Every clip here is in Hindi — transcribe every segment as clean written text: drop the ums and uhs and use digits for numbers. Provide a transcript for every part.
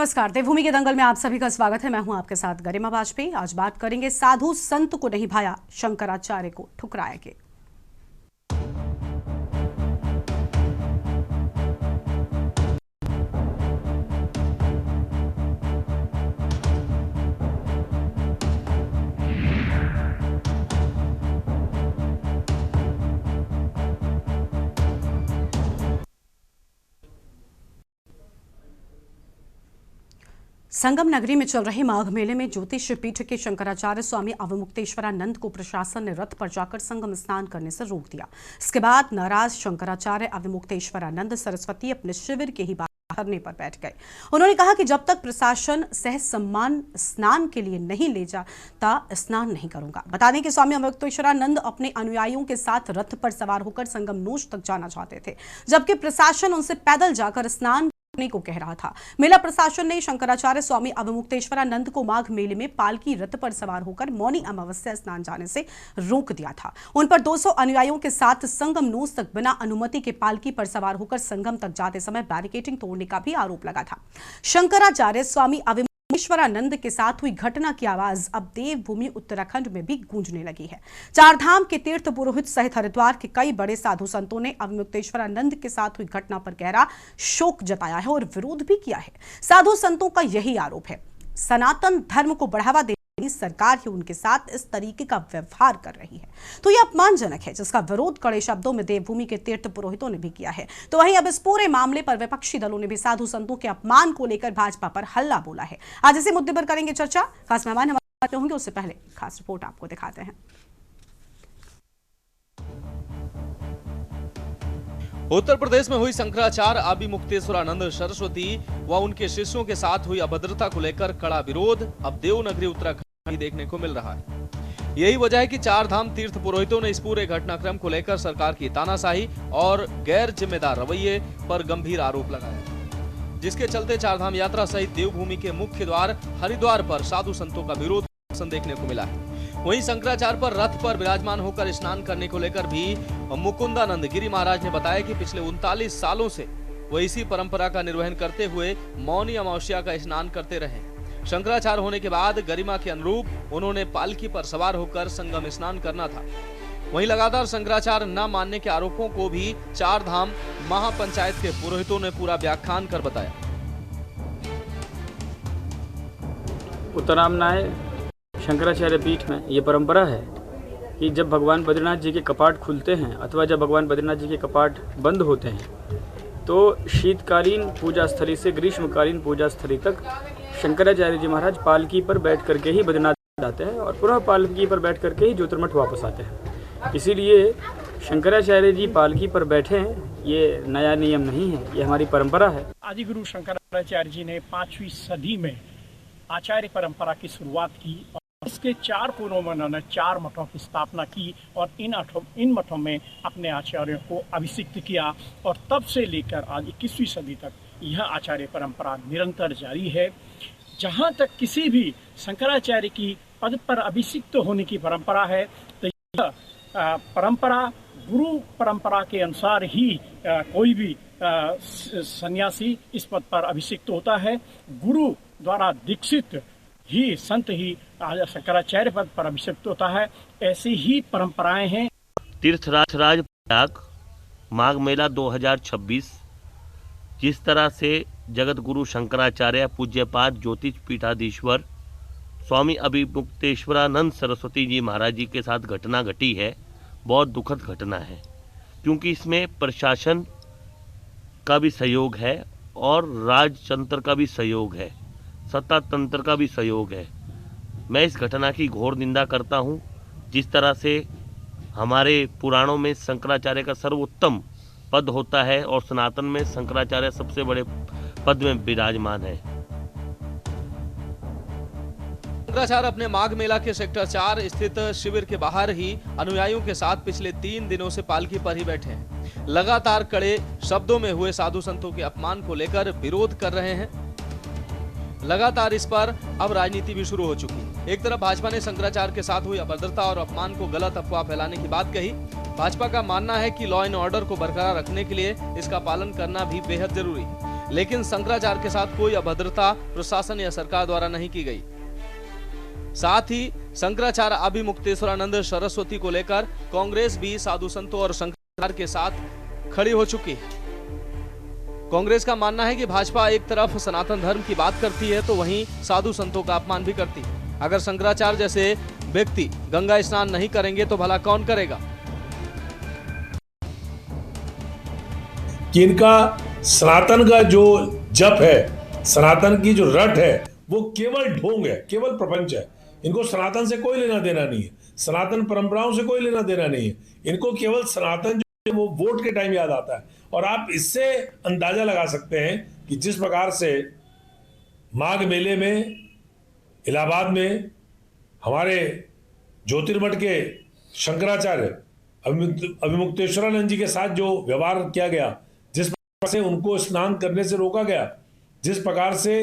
नमस्कार, देवभूमि के दंगल में आप सभी का स्वागत है। मैं हूं आपके साथ गरिमा वाजपेयी। आज बात करेंगे साधु संत को नहीं भाया, शंकराचार्य को ठुकराया गया। संगम नगरी में चल रहे माघ मेले में ज्योतिष पीठ के शंकराचार्य स्वामी अवमुक्तेश्वरानंद को प्रशासन ने रथ पर जाकर संगम स्नान करने से रोक दिया। इसके बाद नाराज शंकराचार्य अवमुक्तेश्वरानंद सरस्वती अपने शिविर के ही धरने पर बैठ गए। उन्होंने कहा कि जब तक प्रशासन सहज सम्मान स्नान के लिए नहीं ले जाता, स्नान नहीं करूंगा। बता दें कि स्वामी अवमुक्तेश्वरानंद अपने अनुयायियों के साथ रथ पर सवार होकर संगम नोश तक जाना चाहते थे, जबकि प्रशासन उनसे पैदल जाकर स्नान को कह रहा था। मेला प्रशासन ने शंकराचार्य स्वामी अवमुक्तेश्वरानंद को माघ मेले में पालकी रथ पर सवार होकर मौनी अमावस्या स्नान जाने से रोक दिया था। उन पर 200 अनुयायियों के साथ संगम नोस तक बिना अनुमति के पालकी पर सवार होकर संगम तक जाते समय बैरिकेडिंग तोड़ने का भी आरोप लगा था। शंकराचार्य स्वामी अवमुक्तेश्वरानंद के साथ हुई घटना की आवाज अब देवभूमि उत्तराखंड में भी गूंजने लगी है। चारधाम के तीर्थ पुरोहित सहित हरिद्वार के कई बड़े साधु संतों ने अवमुक्तेश्वरानंद के साथ हुई घटना पर गहरा शोक जताया है और विरोध भी किया है। साधु संतों का यही आरोप है, सनातन धर्म को बढ़ावा देने सरकार ही उनके साथ इस तरीके का व्यवहार कर रही है, तो यह अपमानजनक है, जिसका विरोध कड़े शब्दों में देवभूमि के तीर्थ पुरोहितों ने भी किया है। तो वहीं अब इस पूरे मामले पर विपक्षी दलों ने भी साधु संतों के अपमान को लेकर भाजपा पर हल्ला बोला है। आज इसी मुद्दे पर करेंगे चर्चा। खास मेहमान हमारे साथ होंगे, उससे पहले खास रिपोर्ट आपको दिखाते हैं। उत्तर प्रदेश में हुई शंकराचार्य अवमुक्तेश्वरानंद सरस्वती व उनके शिष्यों के साथ हुई अभद्रता को लेकर कड़ा विरोध अब देवनगरी उत्तराखंड में देखने को मिल रहा है। यही वजह है कि चारधाम तीर्थ पुरोहितों ने इस पूरे घटनाक्रम को लेकर सरकार की तानाशाही और गैर जिम्मेदार रवैये पर गंभीर आरोप लगाया, जिसके चलते चारधाम यात्रा सहित देवभूमि के मुख्य द्वार हरिद्वार पर साधु संतों का विरोध देखने को मिला है। वहीं शंकराचार्य पर रथ पर विराजमान होकर स्नान करने को लेकर भी मुकुंदानंद गिरी महाराज ने बताया कि पिछले 39 सालों से वह इसी परंपरा का निर्वहन करते हुए मौनी अमावस्या का स्नान करते रहे। शंकराचार्य होने के बाद गरिमा के अनुरूप उन्होंने पालकी पर सवार होकर संगम स्नान करना था। वहीं लगातार शंकराचार्य न मानने के आरोपों को भी चारधाम महापंचायत के पुरोहितों ने पूरा व्याख्यान कर बताया। उत्तरामनाय शंकराचार्य पीठ में ये परंपरा है कि जब भगवान बद्रीनाथ जी के कपाट खुलते हैं अथवा जब भगवान बद्रीनाथ जी के कपाट बंद होते हैं तो शीतकालीन पूजा स्थली से ग्रीष्मकालीन पूजा स्थली तक शंकराचार्य जी महाराज पालकी पर बैठ करके ही बद्रीनाथ जाते हैं और पुनः पालकी पर बैठ करके ही ज्योतिर्मठ वापस आते हैं। इसीलिए शंकराचार्य जी पालकी पर बैठे हैं, ये नया नियम नहीं है, ये हमारी परंपरा है। आदिगुरु शंकराचार्य जी ने 5वीं सदी में आचार्य परंपरा की शुरुआत की और इसके 4 कोनों में उन्होंने 4 मठों की स्थापना की और इन मठों में अपने आचार्यों को अभिषिक्त किया और तब से लेकर आज 21वीं सदी तक यह आचार्य परंपरा निरंतर जारी है। जहाँ तक किसी भी शंकराचार्य की पद पर अभिषिक्त होने की परंपरा है तो यह परंपरा गुरु परंपरा के अनुसार ही कोई भी सन्यासी इस पद पर अभिषिक्त होता है। गुरु द्वारा दीक्षित ही संत ही शंकराचार्य पद पर अभिषिक्त होता है। ऐसी ही परंपराएं हैं। तीर्थराज प्रयाग माघ मेला 2026 जिस तरह से जगत गुरु शंकराचार्य पूज्यपाद ज्योतिष पीठाधीश्वर स्वामी अवमुक्तेश्वरानंद सरस्वती जी महाराज जी के साथ घटना घटी है, बहुत दुखद घटना है, क्योंकि इसमें प्रशासन का भी सहयोग है और राजतंत्र का भी सहयोग है, सत्ता तंत्र का भी सहयोग है। मैं इस घटना की घोर निंदा करता हूं। जिस तरह से हमारे पुराणों में शंकराचार्य का सर्वोत्तम पद होता है और सनातन में शंकराचार्य सबसे बड़े पद में विराजमान है। शंकराचार्य अपने माघ मेला के सेक्टर 4 स्थित शिविर के बाहर ही अनुयायियों के साथ पिछले 3 दिनों से पालकी पर ही बैठे हैं। लगातार कड़े शब्दों में हुए साधु संतों के अपमान को लेकर विरोध कर रहे हैं। लगातार इस पर अब राजनीति भी शुरू हो चुकी है। एक तरफ भाजपा ने शंकराचार्य के साथ हुई अभद्रता और अपमान को गलत अफवाह फैलाने की बात कही। भाजपा का मानना है कि लॉ एंड ऑर्डर को बरकरार रखने के लिए इसका पालन करना भी बेहद जरूरी है। लेकिन शंकराचार्य के साथ कोई अभद्रता प्रशासन या सरकार द्वारा नहीं की गई। साथ ही शंकराचार्य अभिमुक्तेश्वरानंद सरस्वती को लेकर कांग्रेस भी साधु संतों और शंकराचार्य के साथ खड़ी हो चुकी है। कांग्रेस का मानना है कि भाजपा एक तरफ सनातन धर्म की बात करती है तो वहीं साधु संतों का अपमान भी करती है। अगर शंकराचार्य जैसे व्यक्ति गंगा स्नान नहीं करेंगे तो भला कौन करेगा। कि इनका सनातन का जो जप है, सनातन की जो रट है, वो केवल ढोंग है, केवल प्रपंच है। इनको सनातन से कोई लेना देना नहीं है, सनातन परंपराओं से कोई लेना देना नहीं है। इनको केवल सनातन जो वो वोट के टाइम याद आता है। और आप इससे अंदाजा लगा सकते हैं कि जिस प्रकार से माघ मेले में इलाहाबाद में हमारे ज्योतिर्मठ के शंकराचार्य अभिमुक्तेश्वरानंद जी के साथ जो व्यवहार किया गया, जिस प्रकार से उनको स्नान करने से रोका गया, जिस प्रकार से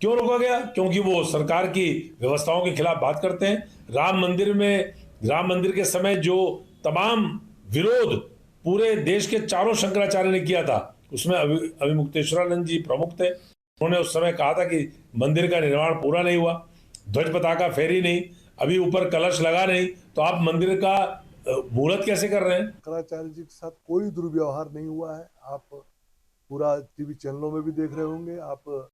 क्यों रोका गया, क्योंकि वो सरकार की व्यवस्थाओं के खिलाफ बात करते हैं। राम मंदिर के समय जो तमाम विरोध पूरे देश के चारों शंकराचार्य ने किया था, उसमें अभिमुक्तेश्वरानंद जी प्रमुख थे। उन्होंने उस समय कहा था कि मंदिर का निर्माण पूरा नहीं हुआ, ध्वज पताका फेरी नहीं, अभी ऊपर कलश लगा नहीं, तो आप मंदिर का मुहूर्त कैसे कर रहे हैं। शंकराचार्य जी के साथ कोई दुर्व्यवहार नहीं हुआ है। आप पूरा टीवी चैनलों में भी देख रहे होंगे, आप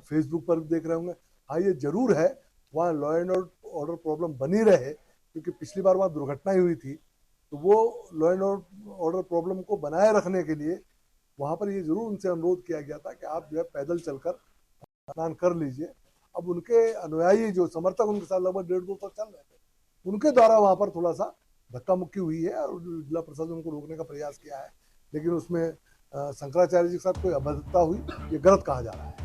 फेसबुक पर भी देख रहे होंगे। हाँ, ये जरूर है वहाँ लॉ एंड ऑर्डर प्रॉब्लम बनी रहे, क्योंकि पिछली बार वहाँ दुर्घटना हुई थी। तो वो लॉ एंड ऑर्डर प्रॉब्लम को बनाए रखने के लिए वहाँ पर ये जरूर उनसे अनुरोध किया गया था कि आप जो है पैदल चलकर स्नान कर लीजिए। अब उनके अनुयायी जो समर्थक उनके साथ लगभग 1.5-2 तक चल रहे थे, उनके द्वारा वहाँ पर थोड़ा सा धक्का मुक्की हुई है और जिला प्रशासन उनको रोकने का प्रयास किया है, लेकिन उसमें शंकराचार्य जी के साथ कोई अभद्रता हुई, ये गलत कहा जा रहा है।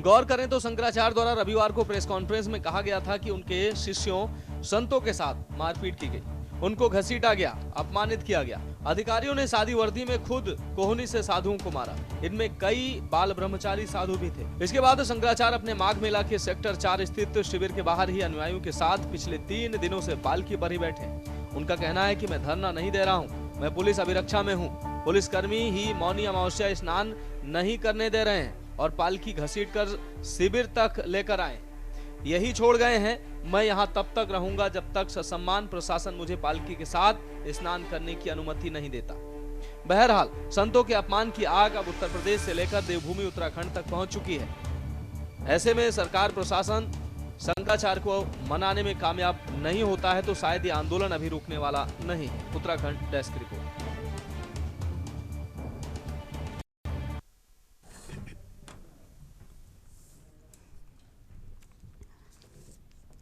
गौर करें तो शंकराचार्य द्वारा रविवार को प्रेस कॉन्फ्रेंस में कहा गया था कि उनके शिष्यों संतों के साथ मारपीट की गई, उनको घसीटा गया, अपमानित किया गया। अधिकारियों ने सादी वर्दी में खुद कोहनी से साधुओं को मारा। इनमें कई बाल ब्रह्मचारी साधु भी थे। इसके बाद शंकराचार्य अपने माघ मेला के सेक्टर 4 स्थित शिविर के बाहर ही अनुयायियों के साथ पिछले 3 दिनों से पालकी पर ही बैठे। उनका कहना है कि मैं धरना नहीं दे रहा हूँ, मैं पुलिस अभिरक्षा में हूँ। पुलिसकर्मी ही मौनी अमावस्या स्नान नहीं करने दे रहे हैं और पालकी घसीटकर शिविर तक लेकर आए, यही छोड़ गए हैं। मैं यहाँ तब तक रहूंगा जब तक ससम्मान प्रशासन मुझे पालकी के साथ स्नान करने की अनुमति नहीं देता। बहरहाल संतों के अपमान की आग अब उत्तर प्रदेश से लेकर देवभूमि उत्तराखंड तक पहुंच चुकी है। ऐसे में सरकार प्रशासन शंकराचार्य को मनाने में कामयाब नहीं होता है तो शायद ये आंदोलन अभी रुकने वाला नहीं। Uttarakhand desk report.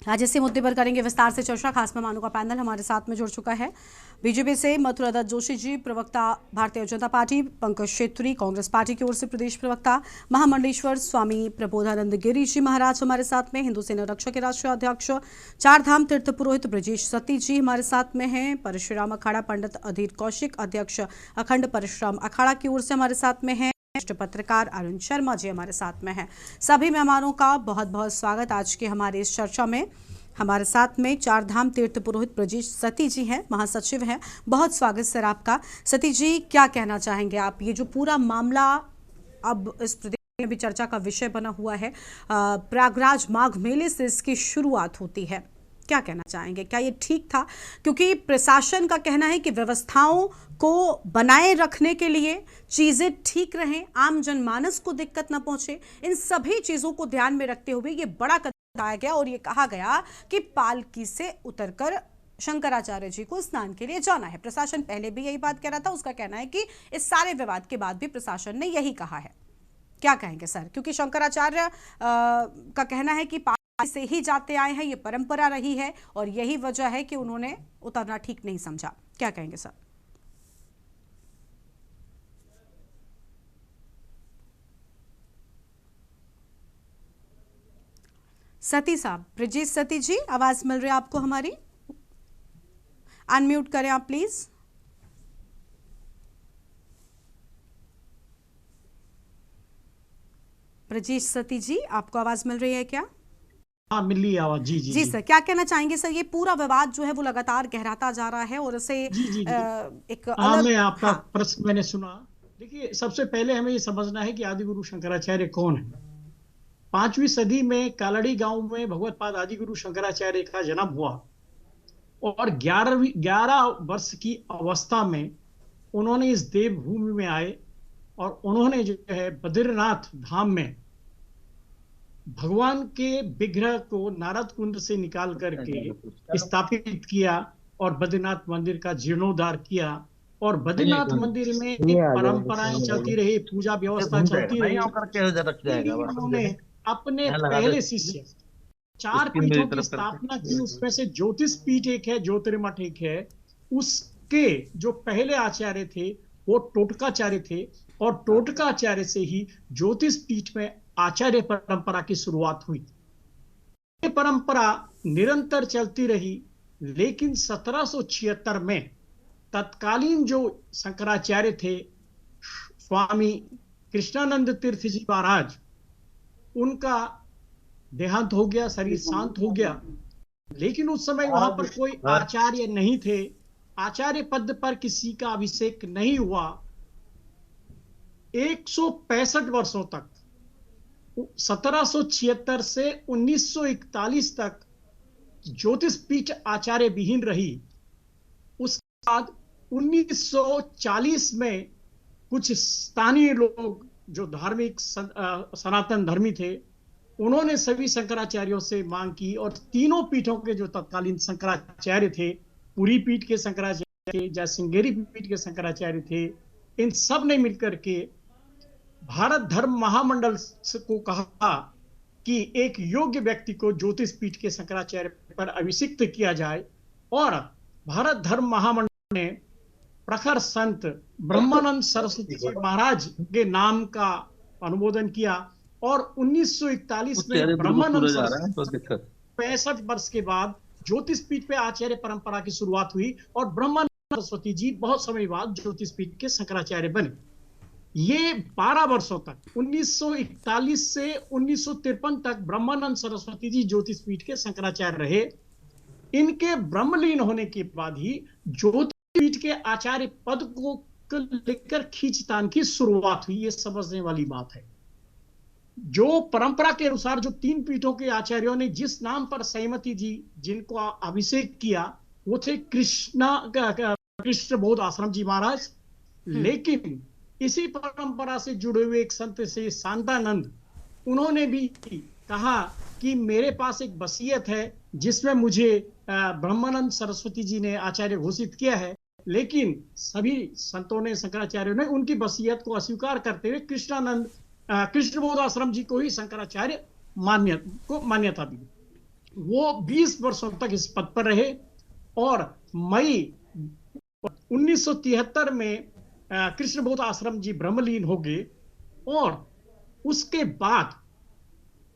आज इसी मुद्दे पर करेंगे विस्तार से चर्चा। खास मेहमानों का पैनल हमारे साथ में जुड़ चुका है। बीजेपी से मथुरा दत्त जोशी जी, प्रवक्ता भारतीय जनता पार्टी, पंकज क्षेत्री कांग्रेस पार्टी की ओर से प्रदेश प्रवक्ता, महामंडलेश्वर स्वामी प्रबोधानंद गिरी जी महाराज हमारे साथ में, हिंदू सेना रक्षक के राष्ट्रीय अध्यक्ष, चार धाम तीर्थ पुरोहित ब्रजेश सती जी हमारे साथ में हैं, परशुराम अखाड़ा पंडित अधीर कौशिक अध्यक्ष अखंड परशुराम अखाड़ा की ओर से हमारे साथ में है, पत्रकार अरुण शर्मा जी हमारे साथ में हैं। सभी मेहमानों का बहुत बहुत स्वागत आज के हमारे इस चर्चा में। हमारे साथ में चार धाम तीर्थ पुरोहित ब्रजेश सती जी हैं, महासचिव हैं। बहुत स्वागत सर आपका। सती जी, क्या कहना चाहेंगे आप? ये जो पूरा मामला अब इस प्रदेश में भी चर्चा का विषय बना हुआ है, प्रयागराज माघ मेले से इसकी शुरुआत होती है, क्या कहना चाहेंगे? क्या ये ठीक था? क्योंकि प्रशासन का कहना है कि व्यवस्थाओं को बनाए रखने के लिए चीजें ठीक रहें, आम जनमानस को दिक्कत न पहुंचे, इन सभी चीजों को ध्यान में रखते हुए ये बड़ा कदम उठाया गया और ये कहा गया कि पालकी से उतरकर शंकराचार्य जी को स्नान के लिए जाना है। प्रशासन पहले भी यही बात कह रहा था। उसका कहना है कि इस सारे विवाद के बाद भी प्रशासन ने यही कहा है। क्या कहेंगे सर? क्योंकि शंकराचार्य का कहना है कि पालकी से ही जाते आए हैं, ये परंपरा रही है और यही वजह है कि उन्होंने उतरना ठीक नहीं समझा। क्या कहेंगे सर? सती साहब, ब्रजेश सती जी, आवाज मिल रही है आपको हमारी? अनम्यूट करें आप प्लीज। ब्रजेश सती जी, आपको आवाज मिल रही है क्या? हाँ, मिली आवाज। जी जी जी जी सर, क्या कहना चाहेंगे सर? ये पूरा विवाद जो है वो लगातार गहराता जा रहा है और इसे जी जी जी। एक हाँ, अलग। मैं आपका हाँ। प्रश्न मैंने सुना। देखिए, सबसे पहले हमें ये समझना है कि आदिगुरु शंकराचार्य कौन है। 5वीं सदी में कालड़ी गांव में भगवत पाद आदिगुरु शंकराचार्य का जन्म हुआ और 11 वर्ष की अवस्था में उन्होंने इस देवभूमि में आए और उन्होंने जो है बद्रीनाथ धाम में भगवान के विग्रह को नारद कुंड से निकाल करके स्थापित किया और बद्रीनाथ मंदिर का जीर्णोद्धार किया। और बद्रीनाथ मंदिर में एक परंपराएं चलती रही, पूजा व्यवस्था चलती रही। फिर भी उन्होंने अपने पहले शिष्य 4 पीठों की स्थापना की, उसमें से ज्योतिष पीठ एक है, ज्योतिर्मठ एक है। उसके जो पहले आचार्य थे वो टोटकाचार्य थे और टोटकाचार्य से ही ज्योतिष पीठ में आचार्य परंपरा की शुरुआत हुई। ये परंपरा निरंतर चलती रही, लेकिन 1776 में तत्कालीन जो शंकराचार्य थे स्वामी कृष्णानंद तीर्थ जी महाराज, उनका देहांत हो गया, शरीर शांत हो गया। लेकिन उस समय वहां पर कोई आचार्य नहीं थे, आचार्य पद पर किसी का अभिषेक नहीं हुआ। 165 वर्षों तक 1776 से 1941 तक ज्योतिष पीठ आचार्य विहीन रही। उसके बाद 1940 में कुछ स्थानीय लोग जो धार्मिक सनातन धर्मी थे, उन्होंने सभी शंकराचार्यों से मांग की और तीनों पीठों के जो तत्कालीन शंकराचार्य थे, पुरी पीठ के शंकराचार्य थे, जयसिंगेरी पीठ के शंकराचार्य थे, इन सब ने मिलकर के भारत धर्म महामंडल को कहा कि एक योग्य व्यक्ति को ज्योतिष पीठ के शंकराचार्य पर अभिषिक्त किया जाए। और भारत धर्म महामंडल ने प्रखर संत ब्रह्मानंद सरस्वती जी महाराज के नाम का अनुमोदन किया और 1941 में ब्रह्मानंद सरस्वती 65 वर्ष के बाद ज्योतिष पीठ पे आचार्य परंपरा की शुरुआत हुई और ब्रह्मानंद सरस्वती जी बहुत समय बाद ज्योतिष पीठ के शंकराचार्य बने। ये 12 वर्षों तक 1941 से 1953 तक ब्रह्मानंद सरस्वती जी ज्योतिष पीठ के शंकराचार्य रहे। इनके ब्रह्मलीन होने के बाद ही ज्योतिष पीठ के आचार्य पद को लेकर खींचतान की शुरुआत हुई। ये समझने वाली बात है। जो परंपरा के अनुसार जो 3 पीठों के आचार्यों ने जिस नाम पर सहमति जी जिनको अभिषेक किया वो थे कृष्ण बोध आश्रम जी महाराज। लेकिन इसी परंपरा से जुड़े हुए एक संत से शांतानंद, उन्होंने भी कहा कि मेरे पास एक वसीयत है जिसमें मुझे ब्रह्मानंद सरस्वती जी ने आचार्य घोषित किया है, लेकिन सभी संतों ने शंकराचार्यों ने उनकी वसीयत को अस्वीकार करते हुए कृष्णबोध आश्रम जी को ही शंकराचार्य मान्यता दी। वो 20 वर्षों तक इस पद पर रहे और मई 1973 में कृष्णबोध आश्रम जी ब्रह्मलीन हो गए और उसके बाद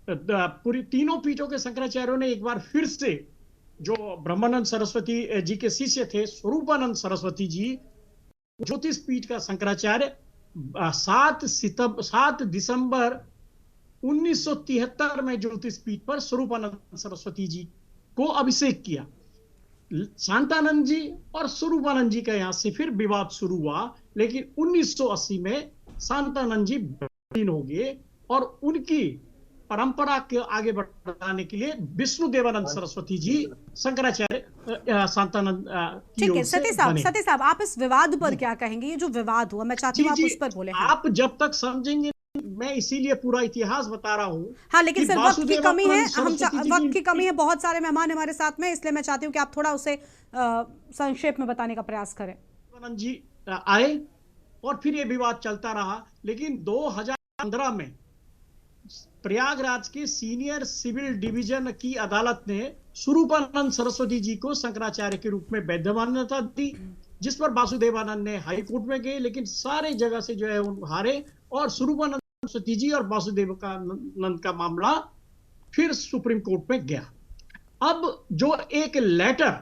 पूरी तीनों पीठों के शंकराचार्यों ने एक बार फिर से जो ब्रह्मानंद सरस्वती जी के शिष्य थे स्वरूपानंद सरस्वती जी, ज्योतिष पीठ का शंकराचार्य 7 दिसंबर 1973 में ज्योतिष पीठ पर स्वरूपानंद सरस्वती जी को अभिषेक किया। शांतानंद जी और स्वरूपानंद जी का यहां से फिर विवाद शुरू हुआ, लेकिन 1980 में शांतानंद जी विलीन हो गए और उनकी परंपरा के आगे बढ़ाने के लिए विष्णु देवानंद सरस्वती जी शंकराचार्य शांतानंद ठीक है। सती साहब आप इस विवाद पर क्या कहेंगे? ये जो विवाद हुआ, मैं चाहती हूँ आप उस पर बोले। आप जब तक समझेंगे, मैं इसीलिए पूरा इतिहास बता रहा हूँ। हाँ, लेकिन सर वक्त की कमी है, वक्त की कमी है, बहुत सारे मेहमान हमारे साथ में, इसलिए मैं चाहती हूँ कि आप थोड़ा उसे संक्षेप में बताने का प्रयास करें। देवानंद जी आए और फिर ये विवाद चलता रहा, लेकिन 2015 में प्रयागराज के सीनियर सिविल डिवीजन की अदालत ने स्वरूपानंद सरस्वती जी को शंकराचार्य के रूप में वैध मान्यता दी, जिस पर वासुदेवानंद ने हाई कोर्ट में गए, लेकिन सारे जगह से जो है हारे और स्वरूपानंद सरस्वती जी और वासुदेवानंद का मामला फिर सुप्रीम कोर्ट में गया। अब जो एक लेटर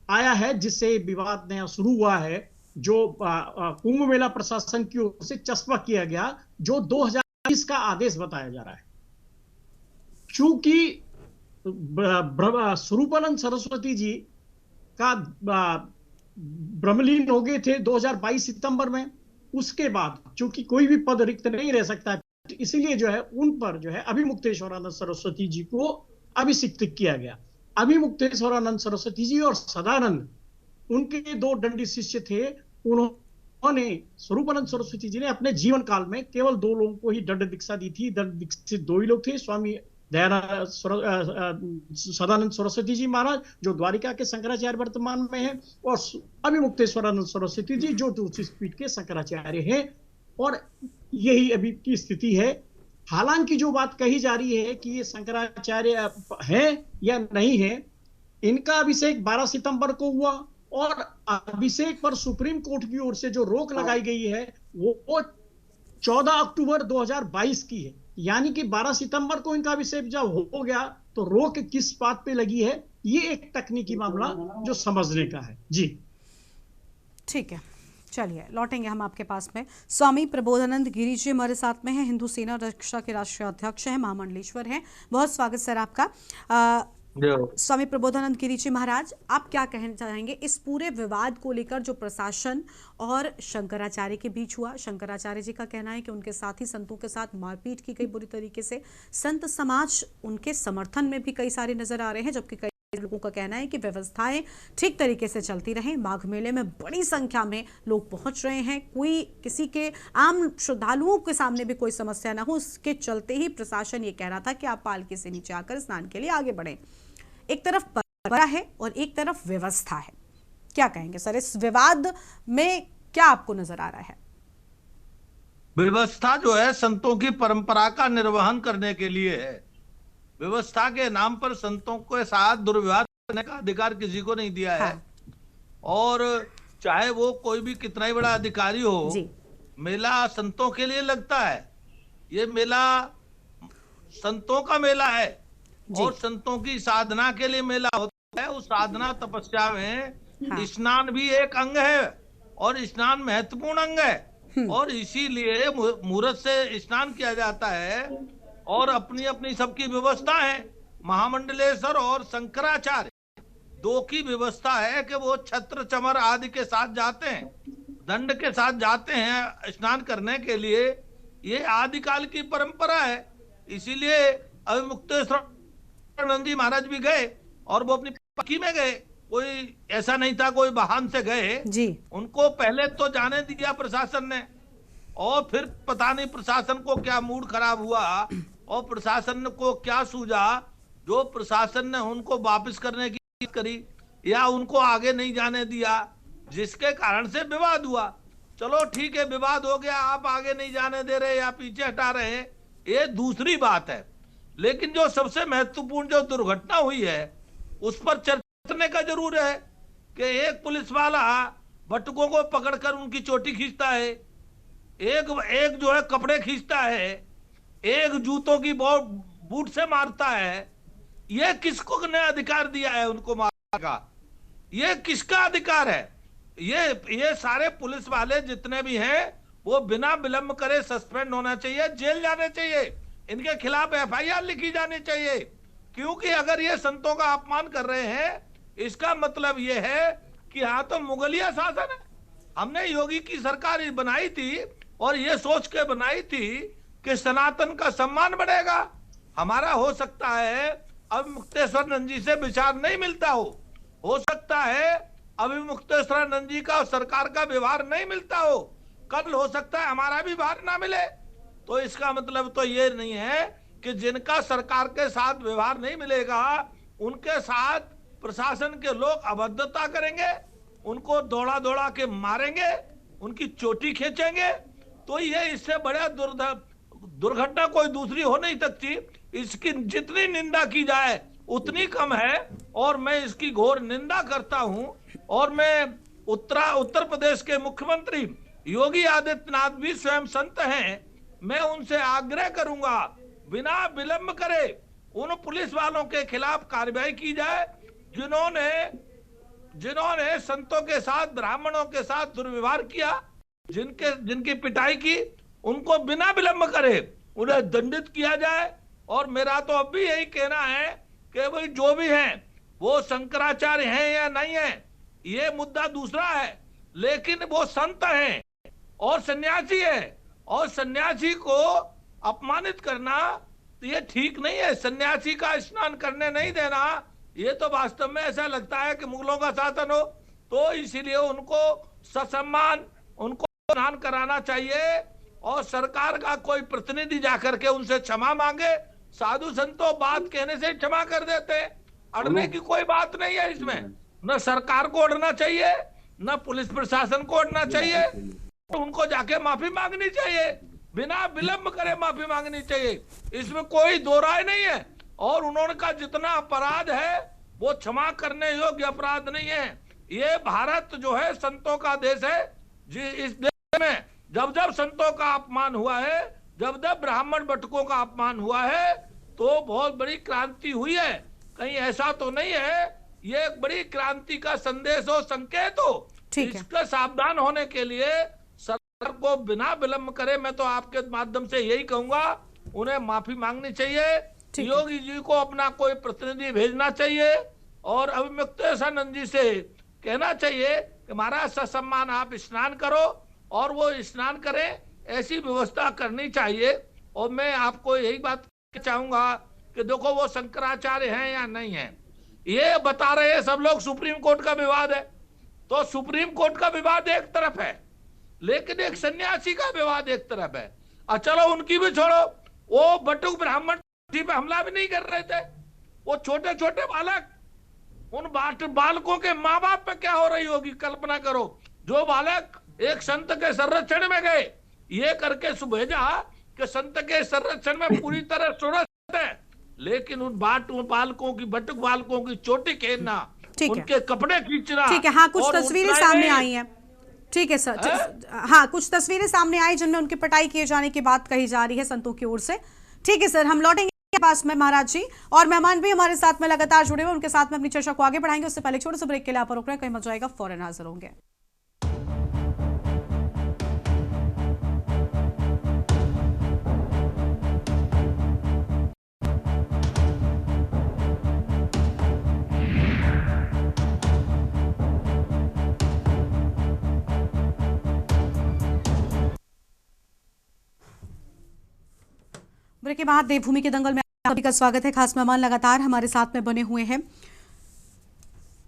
आया है जिससे विवाद नया शुरू हुआ है, जो कुंभ मेला प्रशासन की ओर से चस्पा किया गया, जो 2020 का आदेश बताया जा रहा है। चूंकि स्वरूपानंद सरस्वती जी का ब्रह्मलीन हो गए थे 2022 सितंबर में। उसके बाद चूंकि कोई भी पद रिक्त नहीं रह सकता, इसीलिए जो है उन पर जो है अभिमुक्तेश्वरानंद सरस्वती जी को अभिषिक्त किया गया। अभिमुक्तेश्वरानंद सरस्वती जी और सदानंद उनके दो दंडी शिष्य थे। उन्होंने स्वरूपानंद सरस्वती जी ने अपने जीवन काल में केवल दो लोगों को ही दंड दीक्षा दी थी। दंड दीक्षित दो ही लोग थे, स्वामी सदानंद सरस्वती जी महाराज जो द्वारिका के शंकराचार्य वर्तमान में हैं, और अभिमुक्तेश्वरानंद सरस्वती जी जो दूसरी पीठ के शंकराचार्य हैं। और यही अभी की स्थिति है। हालांकि जो बात कही जा रही है कि ये शंकराचार्य है या नहीं है, इनका अभिषेक 12 सितंबर को हुआ और अभिषेक पर सुप्रीम कोर्ट की ओर से जो रोक लगाई गई है वो 14 अक्टूबर 2022 की है। यानी कि 12 सितंबर को इनका अभिषेक जब हो गया तो रोक किस बात पे लगी है, ये एक तकनीकी मामला जो समझने का है। जी ठीक है, चलिए लौटेंगे हम आपके पास में। स्वामी प्रबोधानंद गिरी जी हमारे साथ में हैं, हिंदू सेना रक्षा के राष्ट्रीय अध्यक्ष हैं, महामंडलेश्वर हैं। बहुत स्वागत सर आपका। स्वामी प्रबोधानंद गिरी जी महाराज, आप क्या कहना चाहेंगे इस पूरे विवाद को लेकर जो प्रशासन और शंकराचार्य के बीच हुआ? शंकराचार्य जी का कहना है कि उनके साथी संतों के साथ मारपीट की गई बुरी तरीके से। संत समाज उनके समर्थन में भी कई सारे नजर आ रहे हैं, जबकि कई लोगों का कहना है कि व्यवस्थाएं ठीक तरीके से चलती रहें। माघ मेले में बड़ी संख्या में लोग पहुंच रहे हैं, कोई किसी के आम श्रद्धालुओं के सामने भी कोई समस्या ना हो, उसके चलते ही प्रशासन ये कह रहा था कि आप पालकी से नीचे आकर स्नान के लिए आगे बढ़ें। एक तरफ परंपरा है और एक तरफ व्यवस्था है, क्या कहेंगे सर इस विवाद में क्या आपको नजर आ रहा है? व्यवस्था जो है संतों की परंपरा का निर्वहन करने के लिए है। व्यवस्था के नाम पर संतों के साथ दुर्व्यवहार करने का अधिकार किसी को नहीं दिया है। हाँ। और चाहे वो कोई भी कितना ही बड़ा अधिकारी हो, मेला संतों के लिए लगता है। ये मेला संतों का मेला है और संतों की साधना के लिए मेला होता है। उस साधना तपस्या में स्नान भी एक अंग है और स्नान महत्वपूर्ण अंग है और इसीलिए मुहूर्त से स्नान किया जाता है। और अपनी अपनी सबकी व्यवस्था है। महामंडलेश्वर और शंकराचार्य दो की व्यवस्था है कि वो छत्र चमर आदि के साथ जाते हैं, दंड के साथ जाते हैं स्नान करने के लिए। ये आदिकाल की परंपरा है। इसीलिए अभिमुक्तेश्वरानंद जी महाराज भी गए और वो अपनी पालकी में गए। कोई ऐसा नहीं था कोई वाहन से गए जी। उनको पहले तो जाने दिया प्रशासन ने और फिर पता नहीं प्रशासन को क्या मूड खराब हुआ और प्रशासन को क्या सूझा, जो प्रशासन ने उनको वापस करने की करी या उनको आगे नहीं जाने दिया, जिसके कारण से विवाद हुआ। चलो ठीक है, विवाद हो गया, आप आगे नहीं जाने दे रहे या पीछे हटा रहे हैं, ये दूसरी बात है। लेकिन जो सबसे महत्वपूर्ण जो दुर्घटना हुई है उस पर चर्चा करने का जरूर है कि एक पुलिस वाला भटकों को पकड़कर उनकी चोटी खींचता है, एक जो है कपड़े खींचता है, एक जूतों की बूट से मारता है। ये किसको ने अधिकार दिया है उनको मारने का? ये किसका अधिकार है? ये सारे पुलिस वाले जितने भी हैं वो बिना विलंब करे सस्पेंड होना चाहिए, जेल जाने चाहिए, इनके खिलाफ एफआईआर लिखी जानी चाहिए। क्योंकि अगर ये संतों का अपमान कर रहे हैं इसका मतलब ये है कि यहाँ तो मुगलिया शासन है। हमने योगी की सरकार बनाई थी और ये सोच के बनाई थी कि सनातन का सम्मान बढ़ेगा। हमारा हो सकता है अभिमुक्तेश्वरानंद जी से विचार नहीं मिलता हो सकता है अभिमुक्तेश्वरानंद जी का और सरकार का व्यवहार नहीं मिलता हो, कल हो सकता है हमारा भी व्यवहार ना मिले। तो इसका मतलब तो ये नहीं है कि जिनका सरकार के साथ व्यवहार नहीं मिलेगा उनके साथ प्रशासन के लोग अभद्रता करेंगे, उनको दौड़ा दौड़ा के मारेंगे, उनकी चोटी खींचेंगे। तो ये इससे बड़ा दुर्घटना कोई दूसरी हो नहीं सकती। इसकी जितनी निंदा की जाए उतनी कम है और मैं इसकी घोर निंदा करता हूं। और मैं उत्तर प्रदेश के मुख्यमंत्री योगी आदित्यनाथ भी स्वयं संत हैं, मैं उनसे आग्रह करूंगा बिना विलंब करे उन पुलिस वालों के खिलाफ कार्रवाई की जाए जिन्होंने संतों के साथ, ब्राह्मणों के साथ दुर्व्यवहार किया, जिनकी पिटाई की, उनको बिना विलंब करे उन्हें दंडित किया जाए। और मेरा तो अब भी यही कहना है कि भाई जो भी है वो शंकराचार्य हैं या नहीं है, ये मुद्दा दूसरा है, लेकिन वो संत हैं और सन्यासी है, और सन्यासी को अपमानित करना तो ये ठीक नहीं है। सन्यासी का स्नान करने नहीं देना, ये तो वास्तव में ऐसा लगता है कि मुगलों का शासन हो। तो इसीलिए उनको ससम्मान उनको स्नान कराना चाहिए, और सरकार का कोई प्रतिनिधि जाकर के उनसे क्षमा मांगे। साधु संतों बात कहने से क्षमा कर देते, अड़ने की कोई बात नहीं है इसमें। न सरकार को अड़ना चाहिए, न पुलिस प्रशासन को अड़ना चाहिए, उनको जाके माफी मांगनी चाहिए, बिना विलंब करे माफी मांगनी चाहिए, इसमें कोई दो राय नहीं है। और उन्होंने का जितना अपराध है वो क्षमा करने योग्य अपराध नहीं है। ये भारत जो है संतों का देश है जी। इस देश में जब जब संतों का अपमान हुआ है, जब जब ब्राह्मण बटकों का अपमान हुआ है, तो बहुत बड़ी क्रांति हुई है। कहीं ऐसा तो नहीं है ये एक बड़ी क्रांति का संदेश हो, संकेत हो। इसका सावधान होने के लिए सरकार को बिना विलंब करे, मैं तो आपके माध्यम से यही कहूंगा, उन्हें माफी मांगनी चाहिए। योगी जी को अपना कोई प्रतिनिधि भेजना चाहिए, और अभिमुक्तेश्वरानंद जी से कहना चाहिए कि महाराज ससम्मान आप स्नान करो, और वो स्नान करें, ऐसी व्यवस्था करनी चाहिए। और मैं आपको यही बात चाहूंगा कि देखो वो शंकराचार्य हैं या नहीं है, ये बता रहे हैं सब लोग सुप्रीम कोर्ट का विवाद है, तो सुप्रीम कोर्ट का विवाद एक तरफ है, लेकिन एक सन्यासी का विवाद एक तरफ है। और चलो उनकी भी छोड़ो, वो बटुक ब्राह्मण पे हमला भी नहीं कर रहे थे, वो छोटे छोटे बालक, उन बालकों के माँ बाप पे क्या हो रही होगी कल्पना करो। जो बालक एक संत के संरक्षण में गए, ये करके सुभेजा कि संत के संरक्षण में पूरी तरह सुरक्षित है, लेकिन उन बालकों की, बटुक बालकों की चोटी खेलना, उनके कपड़े खींचना। ठीक है, हाँ कुछ तस्वीरें सामने आई हैं। ठीक है सर, हाँ कुछ तस्वीरें सामने आई जिनमें उनकी पिटाई किए जाने की बात कही जा रही है संतों की ओर से। ठीक है सर, हम लौटेंगे पास में महाराज जी, और मेहमान भी हमारे साथ में लगातार जुड़े हुए, उनके साथ में अपनी चर्चा को आगे बढ़ाएंगे। उससे पहले छोटे से ब्रेक के लिए आप रुक रहे हैं, कहीं मत जाएगा, फौरन हाजिर होंगे। ब्रेक के बाद देवभूमि के दंगल में आप सभी का स्वागत है। खास मेहमान लगातार हमारे साथ में बने हुए हैं।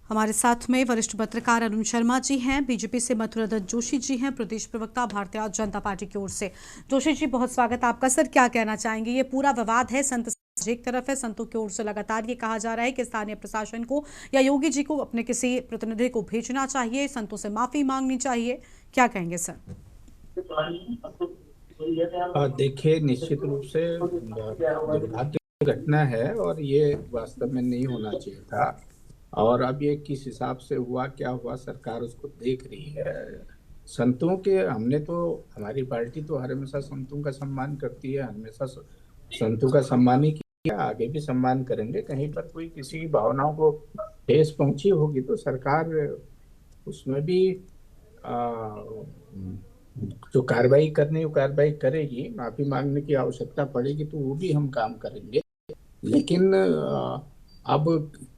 हमारे साथ में वरिष्ठ पत्रकार अरुण शर्मा जी हैं, बीजेपी से मथुरा दत्त जोशी जी हैं, प्रदेश प्रवक्ता भारतीय जनता पार्टी की ओर से। जोशी जी बहुत स्वागत आपका। सर क्या कहना चाहेंगे, ये पूरा विवाद है संत एक तरफ है, संतों की ओर से लगातार ये कहा जा रहा है कि स्थानीय प्रशासन को या योगी जी को अपने किसी प्रतिनिधि को भेजना चाहिए, संतों से माफी मांगनी चाहिए, क्या कहेंगे सर? देखिए निश्चित रूप से दुर्भाग्य की घटना है, और ये वास्तव में नहीं होना चाहिए था। और अब ये किस हिसाब से हुआ, क्या हुआ, सरकार उसको देख रही है। संतों के हमने तो, हमारी पार्टी तो हर हमेशा संतों का सम्मान करती है, हमेशा संतों का सम्मान ही किया, आगे भी सम्मान करेंगे। कहीं पर कोई किसी की भावनाओं को ठेस पहुंची होगी तो सरकार उसमें भी जो कार्रवाई करनी है वो कार्रवाई करेगी, माफी मांगने की आवश्यकता पड़ेगी तो वो भी हम काम करेंगे। लेकिन अब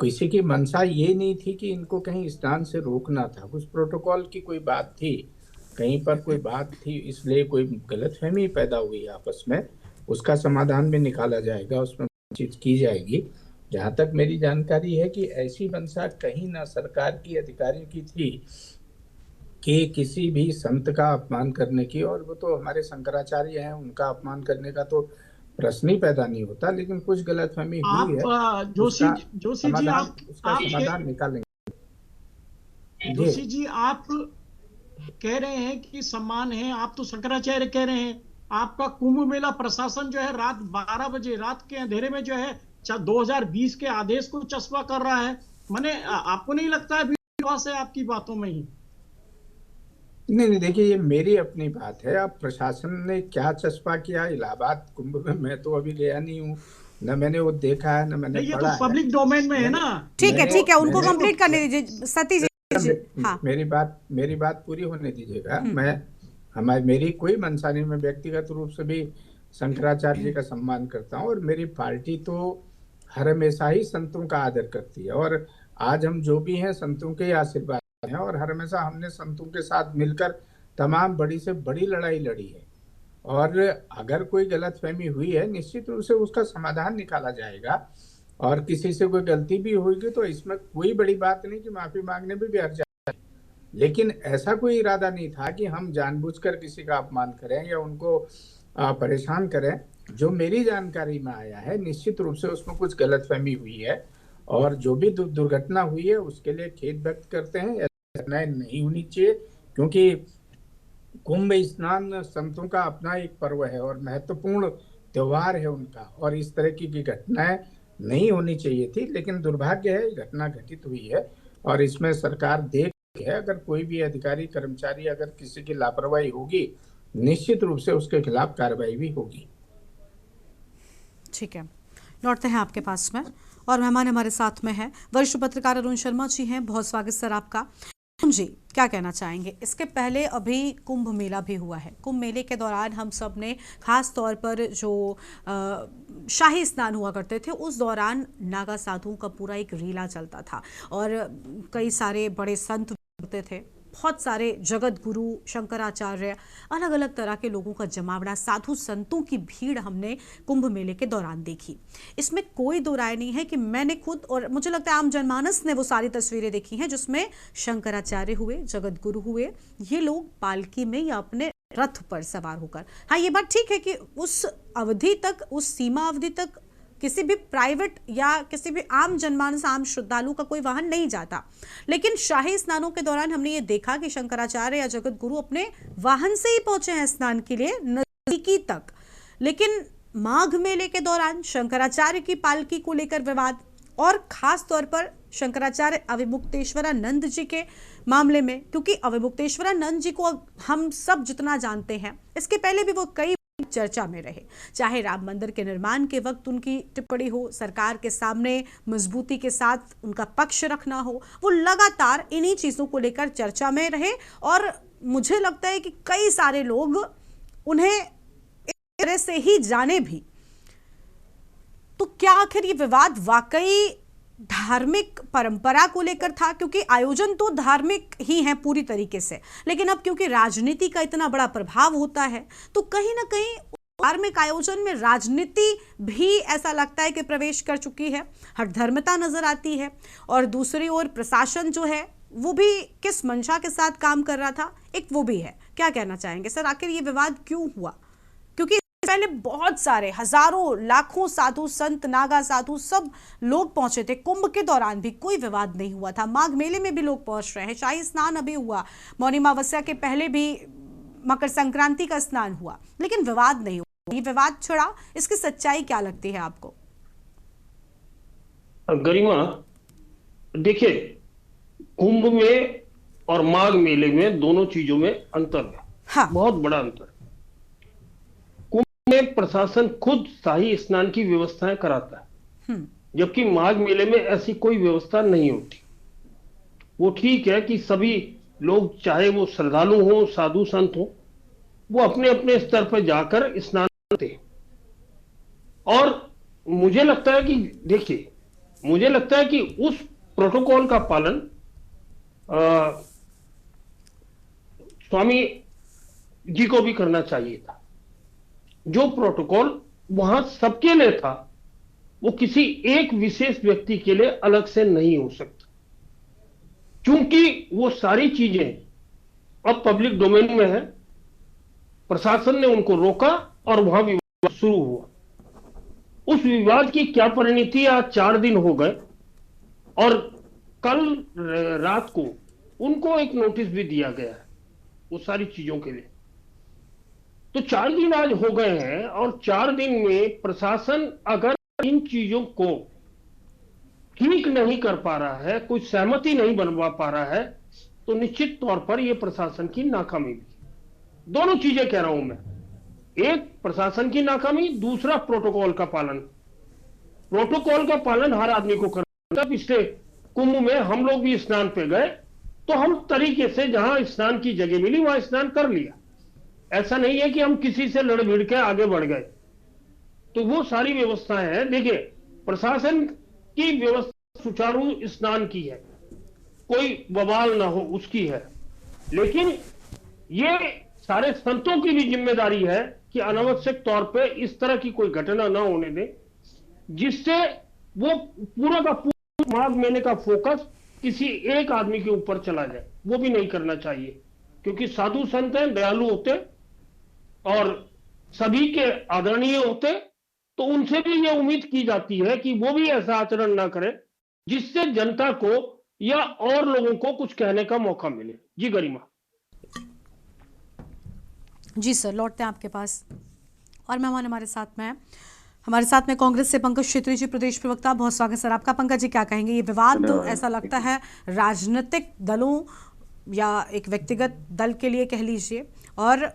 किसी की मंशा ये नहीं थी कि इनको कहीं स्नान से रोकना था, कुछ प्रोटोकॉल की कोई बात थी, कहीं पर कोई बात थी, इसलिए कोई गलतफहमी पैदा हुई आपस में, उसका समाधान भी निकाला जाएगा, उसमें चीज की जाएगी। जहाँ तक मेरी जानकारी है कि ऐसी मंशा कहीं ना सरकार की अधिकारियों की थी कि किसी भी संत का अपमान करने की, और वो तो हमारे शंकराचार्य हैं, उनका अपमान करने का तो प्रश्न ही पैदा नहीं होता। लेकिन कुछ गलतफहमी हुई है, जोशी जी आप उसका समाधान निकालेंगे। जोशी जी आप कह रहे हैं कि सम्मान है, आप तो शंकराचार्य कह रहे हैं, आपका कुंभ मेला प्रशासन जो है रात 12 बजे रात के अंधेरे में जो है 2020 के आदेश को चस्पा कर रहा है। माने आपको नहीं लगता है विश्वास है आपकी बातों में ही? नहीं, देखिए ये मेरी अपनी बात है। अब प्रशासन ने क्या चस्पा किया इलाहाबाद कुंभ में, मैं तो अभी गया नहीं हूँ, न मैंने वो देखा है न मैंने पढ़ा है। पब्लिक डोमेन में है ना। ठीक है, उनको कंप्लीट करने दीजिए सती जी। हाँ। मेरी बात पूरी होने दीजिएगा। मेरी कोई मंशा नहीं, मैं व्यक्तिगत रूप से भी शंकराचार्य जी का सम्मान करता हूँ, और मेरी पार्टी तो हर हमेशा ही संतों का आदर करती है। और आज हम जो भी हैं संतों के आशीर्वाद हैं, और हर हमेशा हमने संतों के साथ मिलकर तमाम बड़ी से बड़ी लड़ाई लड़ी है। और अगर कोई गलतफहमी हुई है, निश्चित रूप से उसका समाधान निकाला जाएगा। और किसी से कोई गलती भी होगी तो इसमें कोई बड़ी बात नहीं कि माफी मांगने में भी हर्ज है। लेकिन ऐसा कोई इरादा नहीं था कि हम जानबूझकर किसी का अपमान करें या उनको परेशान करें। जो मेरी जानकारी में आया है, निश्चित रूप से उसमें कुछ गलतफहमी हुई है, और जो भी दुर्घटना हुई है उसके लिए खेद व्यक्त करते हैं। ऐसा घटनाएं नहीं होनी चाहिए, क्योंकि कुंभ स्नान संतों का अपना एक पर्व है और महत्वपूर्ण त्योहार है उनका, और इस तरह की घटनाएं नहीं होनी चाहिए थी। लेकिन दुर्भाग्य है, घटना घटित हुई है और इसमें सरकार देख है। अगर कोई भी अधिकारी कर्मचारी अगर किसी की लापरवाही होगी, निश्चित रूप से उसके खिलाफ कार्रवाई भी होगी। ठीक है, लौटते हैं आपके पास में, और मेहमान हमारे साथ में है वरिष्ठ पत्रकार अरुण शर्मा जी हैं। बहुत स्वागत सर आपका। जी, क्या कहना चाहेंगे? इसके पहले अभी कुंभ मेला भी हुआ है। कुंभ मेले के दौरान हम सब ने खास तौर पर जो शाही स्नान हुआ करते थे, उस दौरान नागा साधुओं का पूरा एक रीला चलता था और कई सारे बड़े संत होते थे, बहुत सारे जगत गुरु, शंकराचार्य, अलग अलग तरह के लोगों का जमावड़ा, साधु संतों की भीड़ हमने कुंभ मेले के दौरान देखी। इसमें कोई दो राय नहीं है कि मैंने खुद, और मुझे लगता है आम जनमानस ने वो सारी तस्वीरें देखी हैं जिसमें शंकराचार्य हुए, जगत गुरु हुए, ये लोग पालकी में या अपने रथ पर सवार होकर। हाँ, ये बात ठीक है कि उस अवधि तक, उस सीमा अवधि तक किसी भी प्राइवेट या किसी भी आम जनमानस, आम श्रद्धालु का कोई वाहन नहीं जाता। लेकिन शाही स्नानों के दौरान हमने ये देखा कि शंकराचार्य या जगत गुरु अपने वाहन से ही पहुंचे हैं स्नान के लिए, नजदीकी तक। लेकिन माघ मेले के दौरान शंकराचार्य की पालकी को लेकर विवाद, और खास तौर पर शंकराचार्य अविमुक्तेश्वरानंद जी के मामले में, क्योंकि अविमुक्तेश्वरानंद जी को हम सब जितना जानते हैं, इसके पहले भी वो कई चर्चा में रहे। चाहे राम मंदिर के निर्माण के वक्त उनकी टिप्पणी हो, सरकार के सामने मजबूती के साथ उनका पक्ष रखना हो, वो लगातार इन्हीं चीजों को लेकर चर्चा में रहे। और मुझे लगता है कि कई सारे लोग उन्हें इस तरह से ही जाने भी। तो क्या आखिर ये विवाद वाकई धार्मिक परंपरा को लेकर था? क्योंकि आयोजन तो धार्मिक ही है पूरी तरीके से, लेकिन अब क्योंकि राजनीति का इतना बड़ा प्रभाव होता है, तो कहीं ना कहीं धार्मिक आयोजन में राजनीति भी ऐसा लगता है कि प्रवेश कर चुकी है, हठधर्मिता नजर आती है। और दूसरी ओर प्रशासन जो है वो भी किस मंशा के साथ काम कर रहा था, एक वो भी है। क्या कहना चाहेंगे सर, आखिर ये विवाद क्यों हुआ? क्योंकि पहले बहुत सारे, हजारों, लाखों साधु संत, नागा साधु, सब लोग पहुंचे थे। कुंभ के दौरान भी कोई विवाद नहीं हुआ था, माघ मेले में भी लोग पहुंच रहे हैं, शाही स्नान अभी हुआ, मौनी अमावस्या के पहले भी मकर संक्रांति का स्नान हुआ, लेकिन विवाद नहीं हुआ। ये विवाद छिड़ा, इसकी सच्चाई क्या लगती है आपको? गरिमा, देखिए, कुंभ में और माघ मेले में दोनों चीजों में अंतर है। हाँ। बहुत बड़ा अंतर। में प्रशासन खुद शाही स्नान की व्यवस्थाएं कराता है, जबकि माघ मेले में ऐसी कोई व्यवस्था नहीं होती। वो ठीक है कि सभी लोग, चाहे वो श्रद्धालु हो, साधु संत हो, वो अपने अपने स्तर पर जाकर स्नान करते हैं। और मुझे लगता है कि, देखिए, मुझे लगता है कि उस प्रोटोकॉल का पालन स्वामी जी को भी करना चाहिए था। जो प्रोटोकॉल वहां सबके लिए था, वो किसी एक विशेष व्यक्ति के लिए अलग से नहीं हो सकता, क्योंकि वो सारी चीजें अब पब्लिक डोमेन में है। प्रशासन ने उनको रोका और वहां विवाद शुरू हुआ। उस विवाद की क्या परिणति, आज 4 दिन हो गए और कल रात को उनको एक नोटिस भी दिया गया है वो सारी चीजों के लिए। तो 4 दिन आज हो गए हैं और 4 दिन में प्रशासन अगर इन चीजों को ठीक नहीं कर पा रहा है, कोई सहमति नहीं बनवा पा रहा है, तो निश्चित तौर पर यह प्रशासन की नाकामी भी। दोनों चीजें कह रहा हूं मैं, एक प्रशासन की नाकामी, दूसरा प्रोटोकॉल का पालन। प्रोटोकॉल का पालन हर आदमी को करना। पिछले कुंभ में हम लोग भी स्नान पे गए, तो हम तरीके से जहां स्नान की जगह मिली वहां स्नान कर लिया। ऐसा नहीं है कि हम किसी से लड़ भिड़ के आगे बढ़ गए। तो वो सारी व्यवस्थाएं हैं। देखिए, प्रशासन की व्यवस्था सुचारू स्नान की है, कोई बवाल ना हो उसकी है, लेकिन ये सारे संतों की भी जिम्मेदारी है कि अनावश्यक तौर पे इस तरह की कोई घटना ना होने दें, जिससे वो पूरा का पूरा माघ महीने का फोकस किसी एक आदमी के ऊपर चला जाए। वो भी नहीं करना चाहिए, क्योंकि साधु संत हैं, दयालु होते और सभी के आदरणीय होते, तो उनसे भी ये उम्मीद की जाती है कि वो भी ऐसा आचरण ना करें जिससे जनता को या और लोगों को कुछ कहने का मौका मिले। जी गरिमा। जी सर, लौटते हैं आपके पास। और मेहमान हमारे साथ में कांग्रेस से पंकज छेत्री जी, प्रदेश प्रवक्ता। बहुत स्वागत सर आपका। पंकज जी, क्या कहेंगे? ये विवाद ऐसा लगता है राजनीतिक दलों या एक व्यक्तिगत दल के लिए कह लीजिए और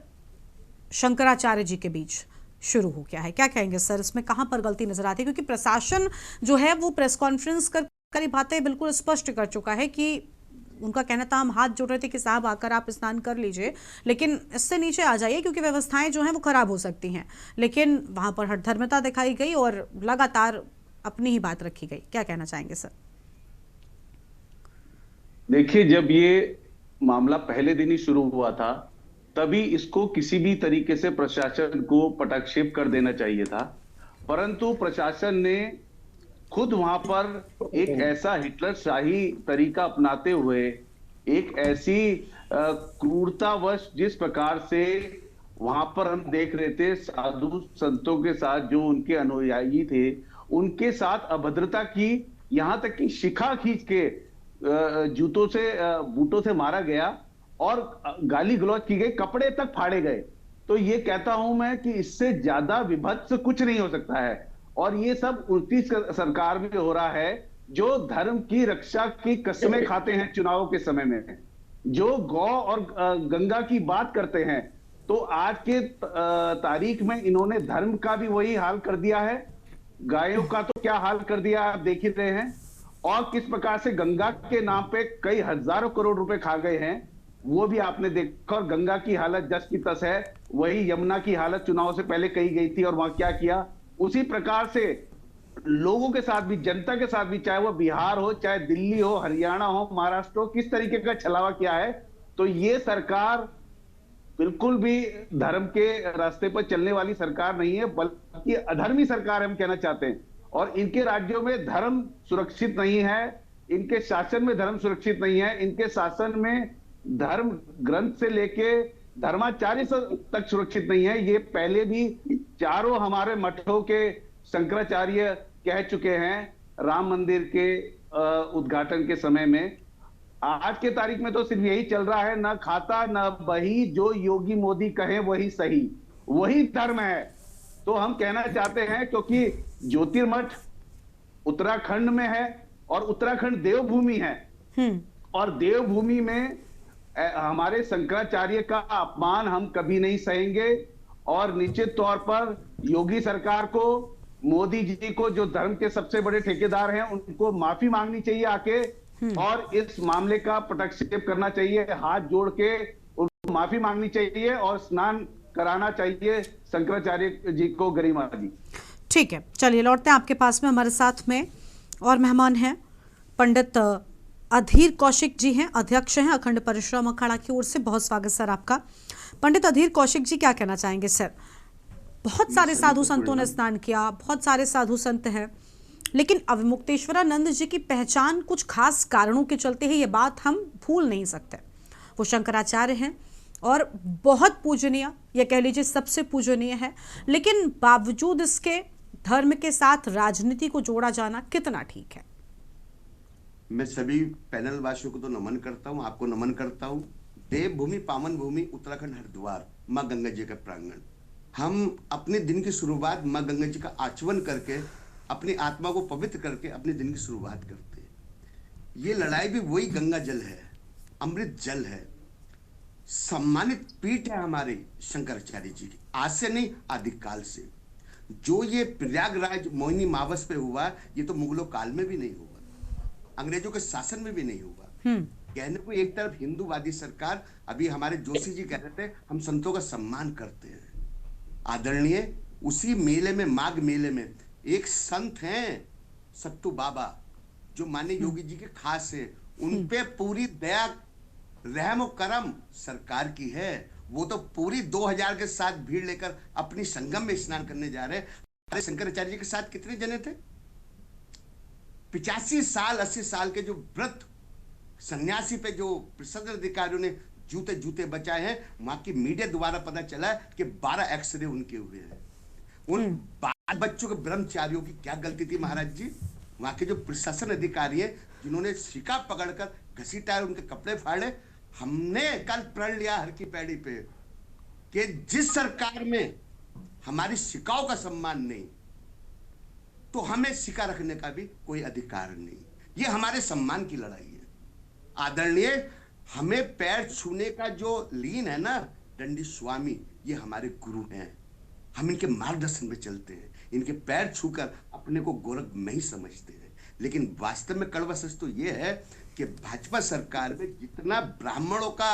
शंकराचार्य जी के बीच शुरू हो गया है, क्या कहेंगे सर? इसमें कहां पर गलती नजर आती है? क्योंकि प्रशासन जो है वो प्रेस कॉन्फ्रेंस कर बातें बिल्कुल स्पष्ट कर चुका है कि उनका कहना था हम हाथ जोड़ रहे थे कि साहब आकर आप स्नान कर लीजिए, लेकिन इससे नीचे आ जाइए क्योंकि व्यवस्थाएं जो हैं वो खराब हो सकती हैं। लेकिन वहां पर हठधर्मिता दिखाई गई और लगातार अपनी ही बात रखी गई। क्या कहना चाहेंगे सर? देखिए, जब ये मामला पहले दिन ही शुरू हुआ था तभी इसको किसी भी तरीके से प्रशासन को पटाक्षेप कर देना चाहिए था, परंतु प्रशासन ने खुद वहां पर एक ऐसा हिटलर शाही तरीका अपनाते हुए एक ऐसी क्रूरतावश, जिस प्रकार से वहां पर हम देख रहे थे साधु संतों के साथ जो उनके अनुयायी थे उनके साथ अभद्रता की, यहां तक कि शिखा खींच के जूतों से बूटों से मारा गया और गाली गलौज की गई, कपड़े तक फाड़े गए। तो ये कहता हूं मैं कि इससे ज्यादा विभत्स कुछ नहीं हो सकता है। और ये सब उल्टी सरकार में हो रहा है जो धर्म की रक्षा की कस्में खाते हैं चुनावों के समय में, जो गौ और गंगा की बात करते हैं। तो आज के तारीख में इन्होंने धर्म का भी वही हाल कर दिया है, गायों का तो क्या हाल कर दिया आप देख ही रहे हैं, और किस प्रकार से गंगा के नाम पे कई हजारों करोड़ रुपए खा गए हैं वो भी आपने देखा। और गंगा की हालत जस की तस है, वही यमुना की हालत चुनाव से पहले कही गई थी और वहां क्या किया। उसी प्रकार से लोगों के साथ भी, जनता के साथ भी, चाहे वो बिहार हो, चाहे दिल्ली हो, हरियाणा हो, महाराष्ट्र हो, किस तरीके का छलावा किया है। तो ये सरकार बिल्कुल भी धर्म के रास्ते पर चलने वाली सरकार नहीं है, बल्कि अधर्मी सरकार हम कहना चाहते हैं। और इनके राज्यों में धर्म सुरक्षित नहीं है, इनके शासन में धर्म सुरक्षित नहीं है, इनके शासन में धर्म ग्रंथ से लेके धर्माचार्य तक सुरक्षित नहीं है। ये पहले भी चारों हमारे मठों के शंकराचार्य कह चुके हैं राम मंदिर के उद्घाटन के समय में। आज के तारीख में तो सिर्फ यही चल रहा है, ना खाता ना बही, जो योगी मोदी कहे वही सही, वही धर्म है। तो हम कहना चाहते हैं, क्योंकि ज्योतिर्मठ उत्तराखंड में है और उत्तराखंड देवभूमि है, और देवभूमि में हमारे शंकराचार्य का अपमान हम कभी नहीं सहेंगे। और निश्चित तौर पर योगी सरकार को, मोदी जी को, जो धर्म के सबसे बड़े ठेकेदार हैं, उनको माफी मांगनी चाहिए आके, और इस मामले का पटाक्षेप करना चाहिए, हाथ जोड़ के उनको माफी मांगनी चाहिए और स्नान कराना चाहिए शंकराचार्य जी को। गरिमा जी, ठीक है, चलिए लौटते हैं आपके पास में। हमारे साथ में और मेहमान हैं पंडित अधीर कौशिक जी हैं, अध्यक्ष हैं अखंड परिश्रम अखाड़ा की ओर से। बहुत स्वागत सर आपका। पंडित अधीर कौशिक जी, क्या कहना चाहेंगे सर? बहुत सारे साधु संतों ने स्नान किया, बहुत सारे साधु संत हैं, लेकिन अवमुक्तेश्वरानंद जी की पहचान कुछ खास कारणों के चलते है, ये बात हम भूल नहीं सकते। वो शंकराचार्य हैं और बहुत पूजनीय, या कह लीजिए सबसे पूजनीय है, लेकिन बावजूद इसके धर्म के साथ राजनीति को जोड़ा जाना कितना ठीक है? मैं सभी पैनल वासियों को तो नमन करता हूं, आपको नमन करता हूं। देवभूमि, पावन भूमि, उत्तराखंड हरिद्वार, माँ गंगा जी का प्रांगण। हम अपने दिन की शुरुआत माँ गंगा जी का आचमन करके, अपनी आत्मा को पवित्र करके अपने दिन की शुरुआत करते हैं। ये लड़ाई भी वही गंगा जल है, अमृत जल है, सम्मानित पीठ है हमारे शंकराचार्य जी की, आज से नहीं आदिकाल से। जो ये प्रयागराज मोहिनी मावस पे हुआ, ये तो मुगलों काल में भी नहीं हुआ, अंग्रेजों के शासन में भी नहीं हुआ। कहने को एक तरफ हिंदूवादी सरकार, अभी हमारे जोशी जी कह रहे थे हम संतों का सम्मान करते हैं, आदरणीय। उसी मेले में, माघ मेले में, एक संत हैं सत्तू बाबा जो माननीय योगी जी के खास है, उन पे पूरी दया रहम और करम सरकार की है। वो तो पूरी 2000 के साथ भीड़ लेकर अपनी संगम में स्नान करने जा रहे हैं। हमारे शंकराचार्य जी के साथ कितने जने थे? 85 साल 80 साल के जो व्रत सन्यासी पे जो प्रसिद्ध अधिकारियों ने जूते जूते बचाए हैं, वहां की मीडिया द्वारा पता चला कि 12 एक्सरे उनके हुए हैं। उन 12 बच्चों के ब्रह्मचारियों की क्या गलती थी महाराज जी? वहां के जो प्रशासन अधिकारी है जिन्होंने सिक्का पकड़कर घसीटा, उनके कपड़े फाड़े। हमने कल प्रण लिया हर की पैड़ी पे कि जिस सरकार में हमारी सिक्काओं का सम्मान नहीं, तो हमें सिक्का रखने का भी कोई अधिकार नहीं। ये हमारे सम्मान की लड़ाई है। आदरणीय, हमें पैर छूने का जो लीन है ना, दंडी स्वामी ये हमारे गुरु हैं। हम इनके मार्गदर्शन में चलते हैं, इनके पैर छूकर अपने को गोरख नहीं समझते हैं। लेकिन वास्तव में कड़वा सच तो ये है कि भाजपा सरकार में जितना ब्राह्मणों का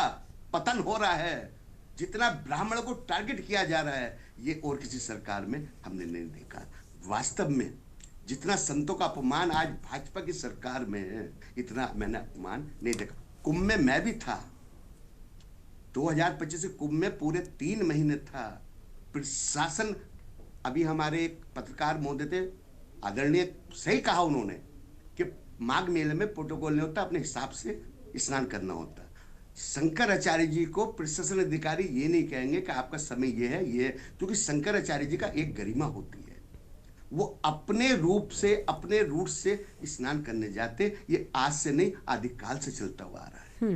पतन हो रहा है, जितना ब्राह्मणों को टारगेट किया जा रहा है, ये और किसी सरकार में हमने नहीं देखा। वास्तव में जितना संतों का अपमान आज भाजपा की सरकार में है, इतना मैंने अपमान नहीं देखा। कुंभ में मैं भी था, 2025 से कुंभ में पूरे 3 महीने था। प्रशासन, अभी हमारे एक पत्रकार महोदय थे, आदरणीय, सही कहा उन्होंने कि माघ मेले में प्रोटोकॉल नहीं होता, अपने हिसाब से स्नान करना होता। शंकराचार्य जी को प्रशासन अधिकारी ये नहीं कहेंगे कि आपका समय ये है, ये है, क्योंकि शंकराचार्य जी का एक गरिमा होती है। वो अपने रूप से, अपने रूट से स्नान करने जाते। ये आज से नहीं, आदिकाल से चलता हुआ आ रहा है।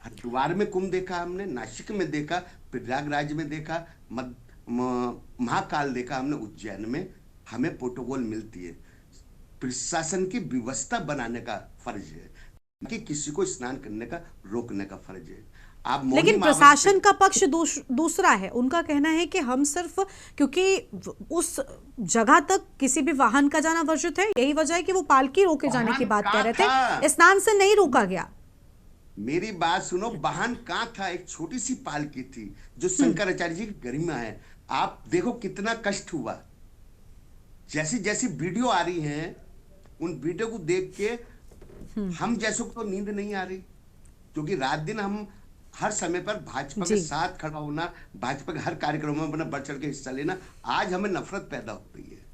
हरिद्वार में कुंभ देखा हमने, नासिक में देखा, प्रयागराज में देखा, महाकाल देखा हमने, उज्जैन में। हमें प्रोटोकॉल मिलती है। प्रशासन की व्यवस्था बनाने का फर्ज है कि किसी को स्नान करने का रोकने का फर्ज है। आप लेकिन प्रशासन का पक्ष दूसरा है। उनका कहना है कि हम सिर्फ, क्योंकि उस जगह तक किसी भी वाहन का जाना वर्जित है, यही वजह है कि वो पालकी रोके जाने की बात कह रहे थे, स्नान से नहीं रोका गया। मेरी बात सुनो, वाहन कहां था? एक छोटी सी पालकी थी जो शंकराचार्य जी की गरिमा है। आप देखो कितना कष्ट हुआ। जैसी जैसी वीडियो आ रही हैं, उन वीडियो को देख के हम जैसों को तो नींद नहीं आ रही, क्योंकि रात दिन हम हर समय पर भाजपा के साथ खड़ा होना, भाजपा के हर कार्यक्रम में अपना बढ़ चढ़ के हिस्सा लेना। आज हमें नफरत पैदा हो रही है।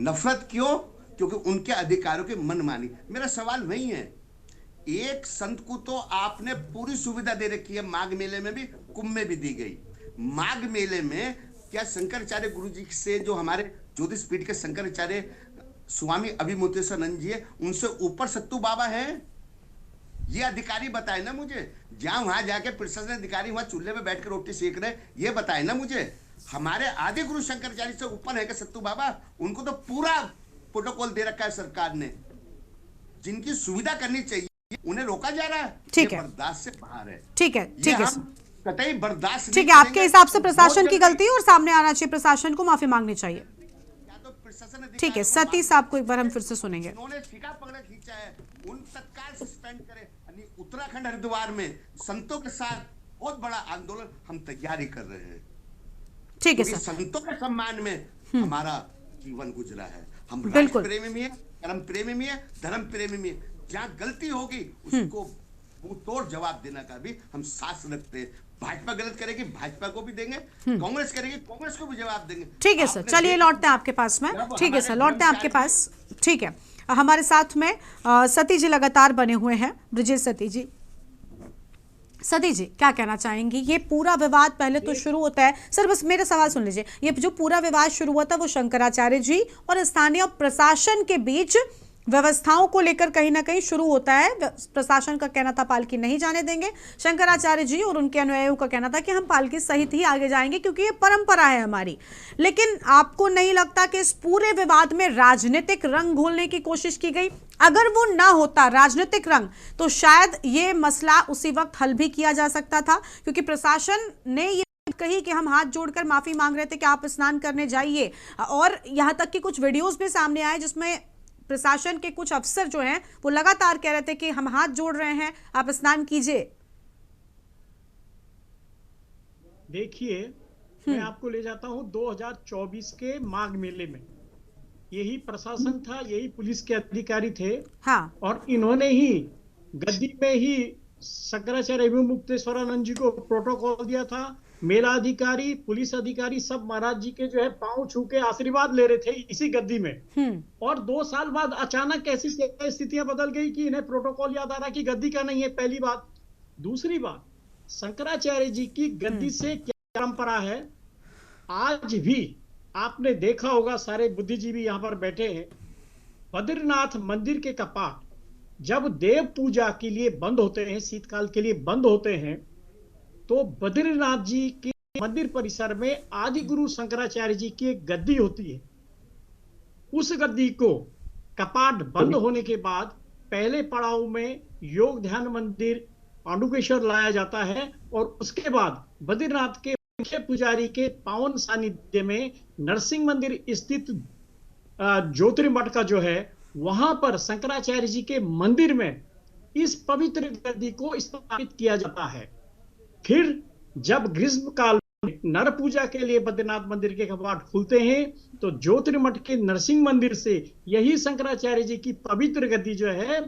नफरत क्यों? क्योंकि उनके अधिकारों की मनमानी। मेरा सवाल वही है, एक संत को तो आपने पूरी सुविधा दे रखी है, माघ मेले में भी, कुंभ में भी दी गई। माघ मेले में क्या शंकराचार्य गुरु जी से, जो हमारे ज्योतिष पीठ के शंकराचार्य स्वामी अभिमुक्तेश्वरानंद जी है, उनसे ऊपर सत्तू बाबा है? ये अधिकारी बताए ना मुझे। जहां वहां जाके प्रशासन अधिकारी वहां चूल्हे पे बैठ कर रोटी सेक रहे, ये बताए ना मुझे। हमारे आदि गुरु शंकराचार्य से ऊपर है कि सत्तू बाबा? उनको तो पूरा प्रोटोकॉल दे रखा है सरकार ने। जिनकी सुविधा करनी चाहिए उन्हें रोका जा रहा है। ठीक है, बर्दाश्त से बाहर है। ठीक है, ठीक है, कतई बर्दाश्त। ठीक है, आपके हिसाब से प्रशासन की गलती और सामने आना चाहिए, प्रशासन को माफी मांगनी चाहिए। ठीक है, सती साहब को एक बार हम फिर से सुनेंगे। उन्होंने सिक्का पकड़ा खींचा है, उन तत्काल सस्पेंड करें। उत्तराखंड हरिद्वार में संतों के साथ बहुत बड़ा आंदोलन हम तैयारी कर रहे हैं। ठीक है सर, संतों के सम्मान में हमारा जीवन गुजरा है। हम राष्ट्र प्रेमी भी है, कर्म प्रेमी भी है, धर्म प्रेमी भी है। जहां गलती होगी उसको मुंह तोड़ जवाब देने का भी हम साथ रखते हैं। भाजपा गलत करेगी, भाजपा को भी देंगे, कांग्रेस करेगी, कांग्रेस को भी जवाब देंगे। ठीक है सर, चलिए लौटते हैं आपके पास में। ठीक है सर, लौटते हैं आपके पास। ठीक है, हमारे साथ में सती जी लगातार बने हुए हैं। ब्रिजेश सती जी, सती जी क्या कहना चाहेंगी? ये पूरा विवाद पहले तो शुरू होता है, सर बस मेरा सवाल सुन लीजिए। ये जो पूरा विवाद शुरू हुआ था वो शंकराचार्य जी और स्थानीय प्रशासन के बीच व्यवस्थाओं को लेकर कहीं ना कहीं शुरू होता है। प्रशासन का कहना था पालकी नहीं जाने देंगे, शंकराचार्य जी और उनके अनुयायियों का कहना था कि हम पालकी सहित ही आगे जाएंगे क्योंकि ये परंपरा है हमारी। लेकिन आपको नहीं लगता कि इस पूरे विवाद में राजनीतिक रंग घोलने की कोशिश की गई? अगर वो ना होता राजनीतिक रंग, तो शायद ये मसला उसी वक्त हल भी किया जा सकता था, क्योंकि प्रशासन ने ये कही कि हम हाथ जोड़कर माफी मांग रहे थे कि आप स्नान करने जाइए, और यहां तक कि कुछ वीडियोस भी सामने आए जिसमें प्रशासन के कुछ अफसर जो हैं वो लगातार कह रहे थे कि हम हाथ जोड़ रहे हैं, आप स्नान कीजिए। देखिए, मैं आपको ले जाता हूं 2024 के माघ मेले में। यही प्रशासन था, यही पुलिस के अधिकारी थे। हाँ। और इन्होंने ही गद्दी में ही शंकराचार्य अभिमुक्तेश्वरानंद जी को प्रोटोकॉल दिया था। मेला अधिकारी, पुलिस अधिकारी सब महाराज जी के जो है पांव छू के आशीर्वाद ले रहे थे इसी गद्दी में। और 2 साल बाद अचानक ऐसी स्थितियां बदल गई कि इन्हें प्रोटोकॉल याद आ रहा कि गद्दी का नहीं है, पहली बात। दूसरी बात, शंकराचार्य जी की गद्दी से क्या परंपरा है, आज भी आपने देखा होगा, सारे बुद्धिजीवी यहाँ पर बैठे हैं, बद्रीनाथ मंदिर के कपाट जब देव पूजा के लिए बंद होते हैं, शीतकाल के लिए बंद होते हैं, तो बद्रीनाथ जी के मंदिर परिसर में आदि गुरु शंकराचार्य जी की एक गद्दी होती है। उस गद्दी को कपाट बंद होने के बाद पहले पड़ाव में योग ध्यान मंदिर पांडुकेश्वर लाया जाता है और उसके बाद बद्रीनाथ के मुख्य पुजारी के पावन सानिध्य में नरसिंह मंदिर स्थित ज्योतिर्मठ का जो है वहां पर शंकराचार्य जी के मंदिर में इस पवित्र गद्दी को स्थापित किया जाता है। फिर जब ग्रीष्म काल में नर पूजा के लिए बद्रीनाथ मंदिर के कपाट खुलते हैं तो ज्योतिर्मठ के नरसिंह मंदिर से यही शंकराचार्य जी की पवित्र गद्दी जो है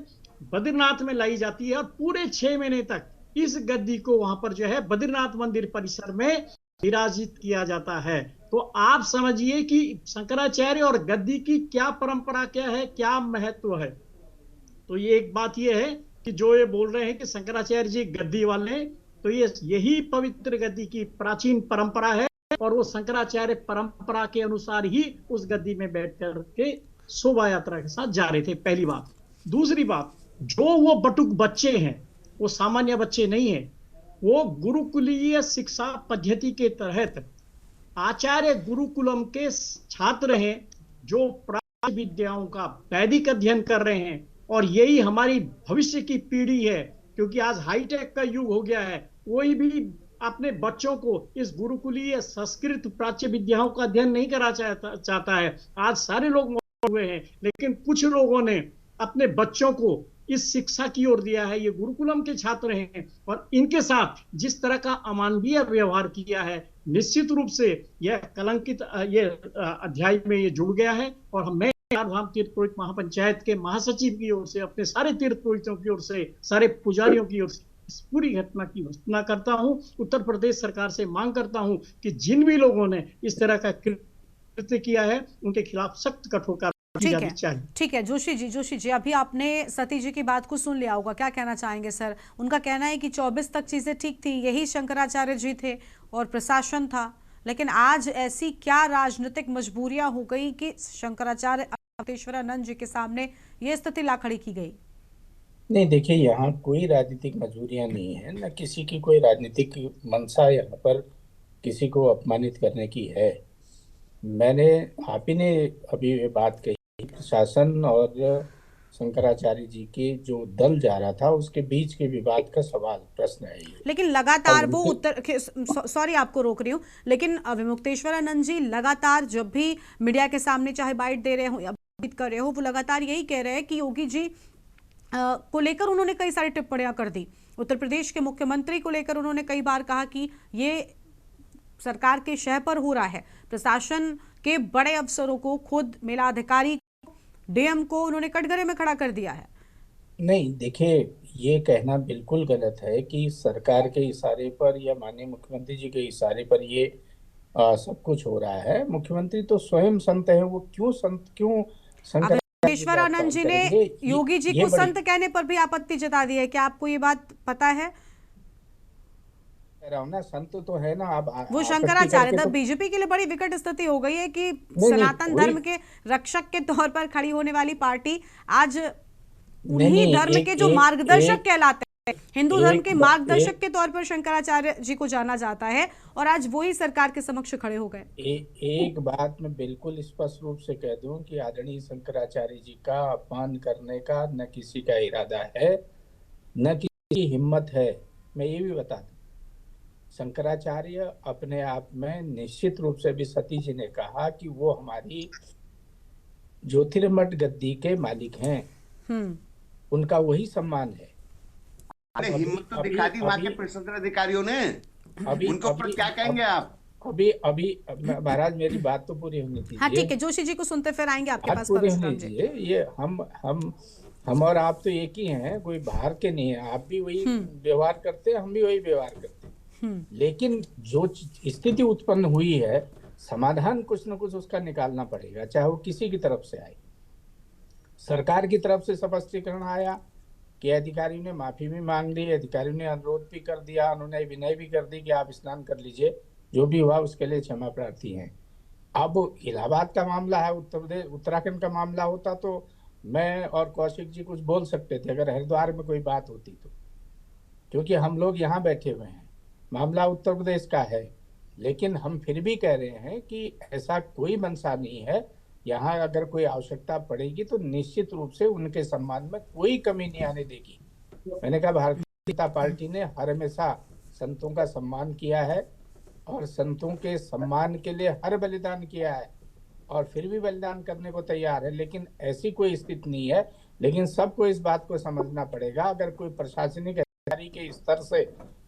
बद्रीनाथ में लाई जाती है और पूरे 6 महीने तक इस गद्दी को वहां पर जो है बद्रीनाथ मंदिर परिसर में विराजित किया जाता है। तो आप समझिए कि शंकराचार्य और गद्दी की क्या परंपरा क्या है, क्या महत्व है। तो ये एक बात ये है कि जो ये बोल रहे हैं कि शंकराचार्य जी गद्दी वाले, तो ये यही पवित्र गद्दी की प्राचीन परंपरा है और वो शंकराचार्य परंपरा के अनुसार ही उस गद्दी में बैठ कर के शोभा यात्रा के साथ जा रहे थे, पहली बात। दूसरी बात, जो वो बटुक बच्चे हैं वो सामान्य बच्चे नहीं है, वो गुरुकुलीय शिक्षा पद्धति के तहत आचार्य गुरुकुलम के छात्र हैं जो प्राच्य विद्याओं का वैदिक अध्ययन कर रहे हैं और यही हमारी भविष्य की पीढ़ी है, क्योंकि आज हाईटेक का युग हो गया है। कोई भी अपने बच्चों को इस गुरुकुलीय संस्कृत प्राच्य विद्याओं का अध्ययन नहीं करा चाहता है। आज सारे लोग हुए हैं, लेकिन कुछ लोगों ने अपने बच्चों को इस शिक्षा की ओर दिया है। ये गुरुकुलम के छात्र हैं और इनके साथ जिस तरह का अमानवीय व्यवहार किया है, निश्चित रूप से यह कलंकित ये अध्याय में ये जुड़ गया है। और मैं चारधाम तीर्थ पुरोहित महापंचायत के महासचिव की ओर से, अपने सारे तीर्थ पुरोहितों की ओर से, सारे पुजारियों की ओर से इस पूरी घटना की भर्त्सना करता हूं। उत्तर प्रदेश सरकार से मांग करता हूं कि जिन भी लोगों ने इस तरह का कृत्य किया है उनके खिलाफ सख्त कठोर कार्रवाई चाहिए। ठीक है जोशी जी, अभी आपने सती जी की बात को सुन लिया होगा, क्या कहना चाहेंगे सर? उनका कहना है कि 24 तक चीजें ठीक थी, यही शंकराचार्य जी थे और प्रशासन था, लेकिन आज ऐसी क्या राजनीतिक मजबूरियां हो गई कि शंकराचार्य अभिमुक्तेश्वरानंद जी के सामने ये स्थिति ला खड़ी की गई? नहीं, देखिए, यहाँ कोई राजनीतिक मजबूरियां नहीं है, न किसी की कोई राजनीतिक मंशा यहाँ पर किसी को अपमानित करने की है। आप ही ने अभी ये बात कही, प्रशासन और शंकराचार्य जी के जो दल जा रहा था उसके बीच के विवाद का प्रश्न है ये। लेकिन लगातार वो सॉरी आपको रोक रही हूँ, लेकिन अभिमुक्तेश्वरानंद जी लगातार जब भी मीडिया के सामने चाहे बाइट दे रहे हो या बात कर रहे हो, वो लगातार यही कह रहे हैं कि योगी जी को लेकर उन्होंने कई सारी टिप्पणियां कर दी। उत्तर प्रदेश के मुख्यमंत्री को लेकर उन्होंने कई बार कहा कि ये सरकार के शह पर हो रहा है। प्रशासन के बड़े अफसरों को, खुद मेला अधिकारी डीएम को उन्होंने कटघरे में खड़ा कर दिया है। नहीं, देखिए, ये कहना बिल्कुल गलत है कि सरकार के इशारे पर या माननीय मुख्यमंत्री जी के इशारे पर ये सब कुछ हो रहा है। मुख्यमंत्री तो स्वयं संत है, वो क्यों अभिमुक्तेश्वरानंद जी ने योगी जी को संत कहने पर भी आपत्ति जता दी है, क्या आपको ये बात पता है? ना, संत तो है ना। आप वो शंकराचार्य, तो बीजेपी के लिए बड़ी विकट स्थिति हो गई है कि सनातन धर्म के रक्षक के तौर पर खड़ी होने वाली पार्टी आज उन्हीं धर्म के जो मार्गदर्शक कहलाते हैं, हिंदू धर्म के मार्गदर्शक के तौर पर शंकराचार्य जी को जाना जाता है, और आज वही सरकार के समक्ष खड़े हो गए। एक बात मैं बिल्कुल स्पष्ट रूप से कह दूं कि आदरणीय शंकराचार्य जी का अपमान करने का न किसी का इरादा है, न किसी की हिम्मत है। मैं ये भी बता दूं, शंकराचार्य अपने आप में निश्चित रूप से भी सती जी ने कहा कि वो हमारी ज्योतिर्मठ गद्दी के मालिक हैं, उनका वही सम्मान है। अरे हिम्मत तो दिखा दी वहां के प्रशासन अधिकारियों ने, उनको पर क्या कहेंगे आप? अभी अभी महाराज मेरी बात तो पूरी होनी चाहिए। हाँ ठीक है, जोशी जी को सुनते फिर आएंगे आपके पास। पूरी होनी चाहिए। ये हम और आप तो एक ही हैं, कोई बाहर के नहीं है। आप भी वही व्यवहार करते हैं, हम भी वही व्यवहार करते हैं। लेकिन जो स्थिति उत्पन्न हुई है, समाधान कुछ न कुछ उसका निकालना पड़ेगा, चाहे वो किसी की तरफ से आए। सरकार की तरफ से स्पष्टीकरण आया कि अधिकारियों ने माफी भी मांग ली, अधिकारियों ने अनुरोध भी कर दिया, उन्होंने विनय भी कर दी कि आप स्नान कर लीजिए, जो भी हुआ उसके लिए क्षमा प्रार्थी हैं। अब इलाहाबाद का मामला है, उत्तर प्रदेश उत्तराखंड का मामला होता तो मैं और कौशिक जी कुछ बोल सकते थे, अगर हरिद्वार में कोई बात होती तो, क्योंकि हम लोग यहाँ बैठे हुए हैं, मामला उत्तर प्रदेश का है। लेकिन हम फिर भी कह रहे हैं कि ऐसा कोई मंशा नहीं है। यहाँ अगर कोई आवश्यकता पड़ेगी तो निश्चित रूप से उनके सम्मान में कोई कमी नहीं आने देगी। मैंने कहा भारतीय जनता पार्टी ने हर हमेशा संतों का सम्मान किया है और संतों के सम्मान के लिए हर बलिदान किया है और फिर भी बलिदान करने को तैयार है। लेकिन ऐसी कोई स्थिति नहीं है। लेकिन सबको इस बात को समझना पड़ेगा, अगर कोई प्रशासनिक अधिकारी के स्तर से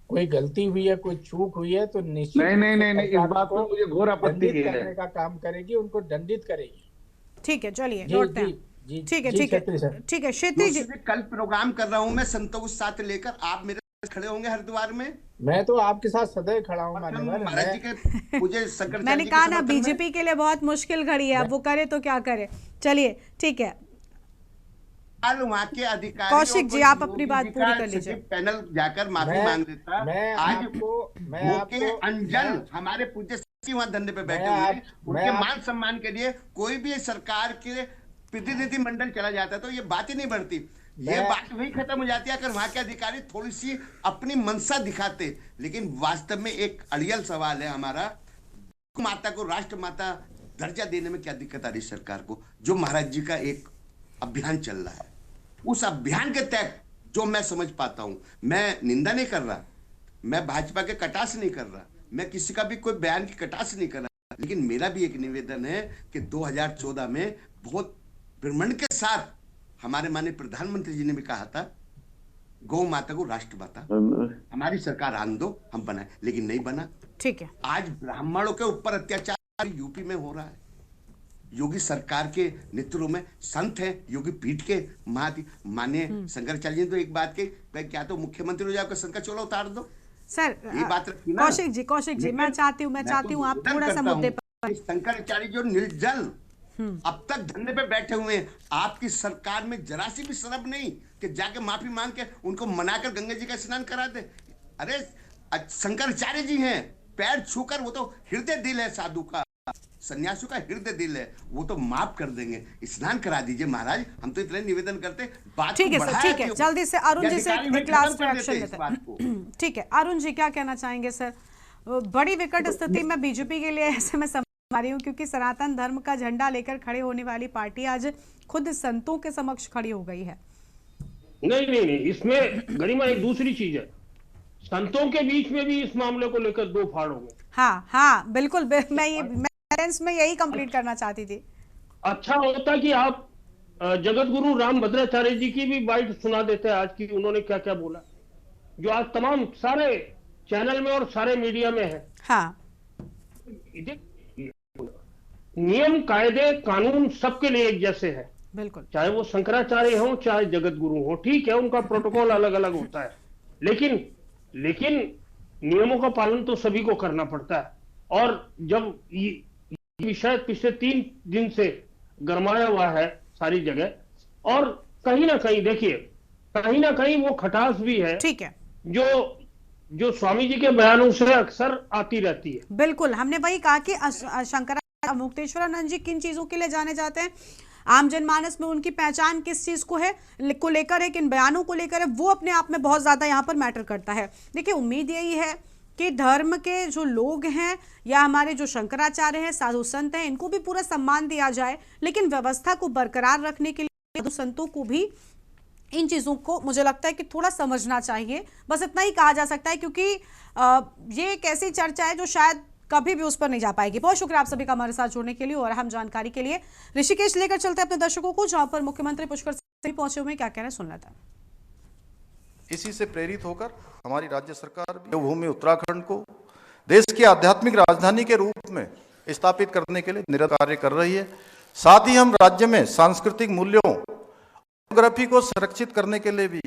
कोई गलती हुई है, कोई चूक हुई है, तो निश्चित नहीं, इस बात को मुझे घोर आपत्ति है, करने का काम करेगी, उनको दंडित करेगी। ठीक है, चलिए लौटते हैं। ठीक है क्षेत्री जी, कल प्रोग्राम कर रहा हूँ मैं संतों को साथ लेकर, आप मेरे खड़े होंगे हरिद्वार में। मैं तो आपके साथ सदैव खड़ा हूँ। मैंने कहा ना, बीजेपी के लिए बहुत मुश्किल घड़ी है, अब वो करे तो क्या करे। चलिए ठीक है, वहाँ के अधिकारी कौशिक जी आप अपनी बात पूरी कर लीजिए। पैनल जाकर माफी मांग लेता। आज वो अंजन हमारे पूज्य वहाँ धरने पे बैठे हुए, उनके मान सम्मान के लिए कोई भी सरकार के प्रतिनिधि मंडल चला जाता है तो ये बात ही नहीं बढ़ती। ये बात वही खत्म हो जाती है अगर वहां के अधिकारी थोड़ी सी अपनी मंशा दिखाते। लेकिन वास्तव में एक अड़ियल सवाल है हमारा, माता को राष्ट्र माता दर्जा देने में क्या दिक्कत आ रही सरकार को? जो महाराज जी का एक अभियान चल रहा है, उस अभियान के तहत जो मैं समझ पाता हूं, मैं निंदा नहीं कर रहा, मैं भाजपा के कटाक्ष नहीं कर रहा, मैं किसी का भी कोई बयान की कटाक्ष नहीं कर रहा, लेकिन मेरा भी एक निवेदन है कि 2014 में बहुत ब्रह्मांड के साथ हमारे माननीय प्रधानमंत्री जी ने भी कहा था गौ माता को राष्ट्र माता हमारी सरकार आन दो, हम बनाए, लेकिन नहीं बना। ठीक है, आज ब्राह्मणों के ऊपर अत्याचार यूपी में हो रहा है। योगी सरकार के नेतृत्व में संत हैं, योगी पीठ के माननीय शंकराचार्य जी ने तो एक बात की, क्या तो मुख्यमंत्री हो जाए संत का चोला उतार दो। सर ये बात रखी ना। कौशिक जी मैं चाहती हूँ आप थोड़ा सा मुद्दे पर। शंकराचार्य जो निर्जल अब तक धरने पे बैठे हुए हैं, आपकी सरकार में जरा सी भी शर्म नहीं कि जाके माफी मांग के उनको मनाकर गंगा जी का स्नान करा दे। अरे शंकराचार्य जी हैं, पैर छूकर, वो तो हृदय दिल है साधु का, सन्यासियों का हृदय दिल है, वो तो माफ कर देंगे। स्नान करा दीजिए महाराज, हम तो इतने निवेदन करते। बात ठीक है सर, ठीक है, जल्दी से अरुण जी से एक लास्ट रिएक्शन लेते हैं। ठीक है, अरुण जी क्या कहना चाहेंगे सर? बड़ी विकट स्थिति में बीजेपी के लिए ऐसे में रही हूँ, क्योंकि सनातन धर्म का झंडा लेकर खड़े होने वाली पार्टी आज खुद संतों के समक्ष खड़ी हो गई है। नहीं, इसमें गरिमा एक दूसरी चीज है, संतों के बीच में भी इस मामले को लेकर दो फाड़ हो गए। हाँ बिल्कुल, मैं यही कंप्लीट करना चाहती थी। अच्छा होता कि आप जगत गुरु राम भद्राचार्य जी की भी बाइट सुना देते आज की, उन्होंने क्या क्या बोला, जो आज तमाम सारे चैनल में और सारे मीडिया में है। हाँ, नियम कायदे कानून सबके लिए एक जैसे है, बिल्कुल, चाहे वो शंकराचार्य हो चाहे जगत गुरु हो। ठीक है, उनका प्रोटोकॉल अलग अलग होता है, लेकिन नियमों का पालन तो सभी को करना पड़ता है। और जब ये विषय पिछले 3 दिन से गरमाया हुआ है सारी जगह, और कहीं ना कहीं देखिए, कहीं ना कहीं वो खटास भी है, ठीक है, जो स्वामी जी के बयानों से अक्सर आती रहती है। बिल्कुल, हमने वही कहा कि शंकराचार्य मुक्तेश्वरानंद जी किन चीजों के लिए जाने जाते हैं, आम जनमानस में उनकी पहचान किस चीज को लेकर है, किन बयानों को लेकर है, वो अपने आप में बहुत ज्यादा यहाँ पर मैटर करता है। देखिए, उम्मीद यही है कि धर्म के जो लोग हैं या हमारे जो शंकराचार्य हैं, साधु संत हैं, इनको भी पूरा सम्मान दिया जाए, लेकिन व्यवस्था को बरकरार रखने के लिए साधु संतों को भी इन चीज़ों को मुझे लगता है कि थोड़ा समझना चाहिए। बस इतना ही कहा जा सकता है, क्योंकि ये एक ऐसी चर्चा है जो शायद कभी भी उस पर नहीं जा पाएगी। बहुत शुक्रिया आप सभी का हमारे साथ जुड़ने के लिए और अहम जानकारी के लिए। ऋषिकेश लेकर चलते हैं अपने दर्शकों को, जहां पर मुख्यमंत्री पुष्कर सिंह पहुंचे हुए, क्या कह रहे हैं सुन लेते हैं। इसी से प्रेरित होकर हमारी राज्य सरकार भी देवभूमि उत्तराखंड को देश की आध्यात्मिक राजधानी के रूप में स्थापित करने के लिए निरंतर कार्य कर रही है। साथ ही हम राज्य में सांस्कृतिक मूल्यों फोटोग्राफी को संरक्षित करने के लिए भी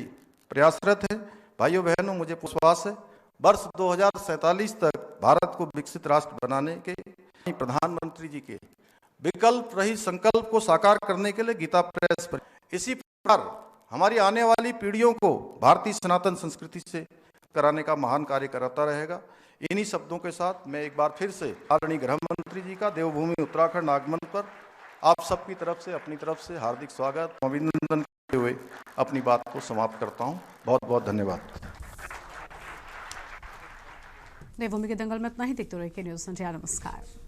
प्रयासरत है। भाइयों बहनों, मुझे विश्वास है वर्ष 2047 तक भारत को विकसित राष्ट्र बनाने के प्रधानमंत्री जी के विकल्प रहित संकल्प को साकार करने के लिए गीता प्रेस पर इसी प्रकार हमारी आने वाली पीढ़ियों को भारतीय सनातन संस्कृति से कराने का महान कार्य करता रहेगा। इन्हीं शब्दों के साथ मैं एक बार फिर से आदरणीय गृह मंत्री जी का देवभूमि उत्तराखंड आगमन पर आप सबकी तरफ से अपनी तरफ से हार्दिक स्वागत अभिनंदन करते हुए अपनी बात को समाप्त करता हूं। बहुत बहुत धन्यवाद। देवभूमि के दंगल में इतना ही। देखते रहिए न्यूज़ इंडिया। नमस्कार।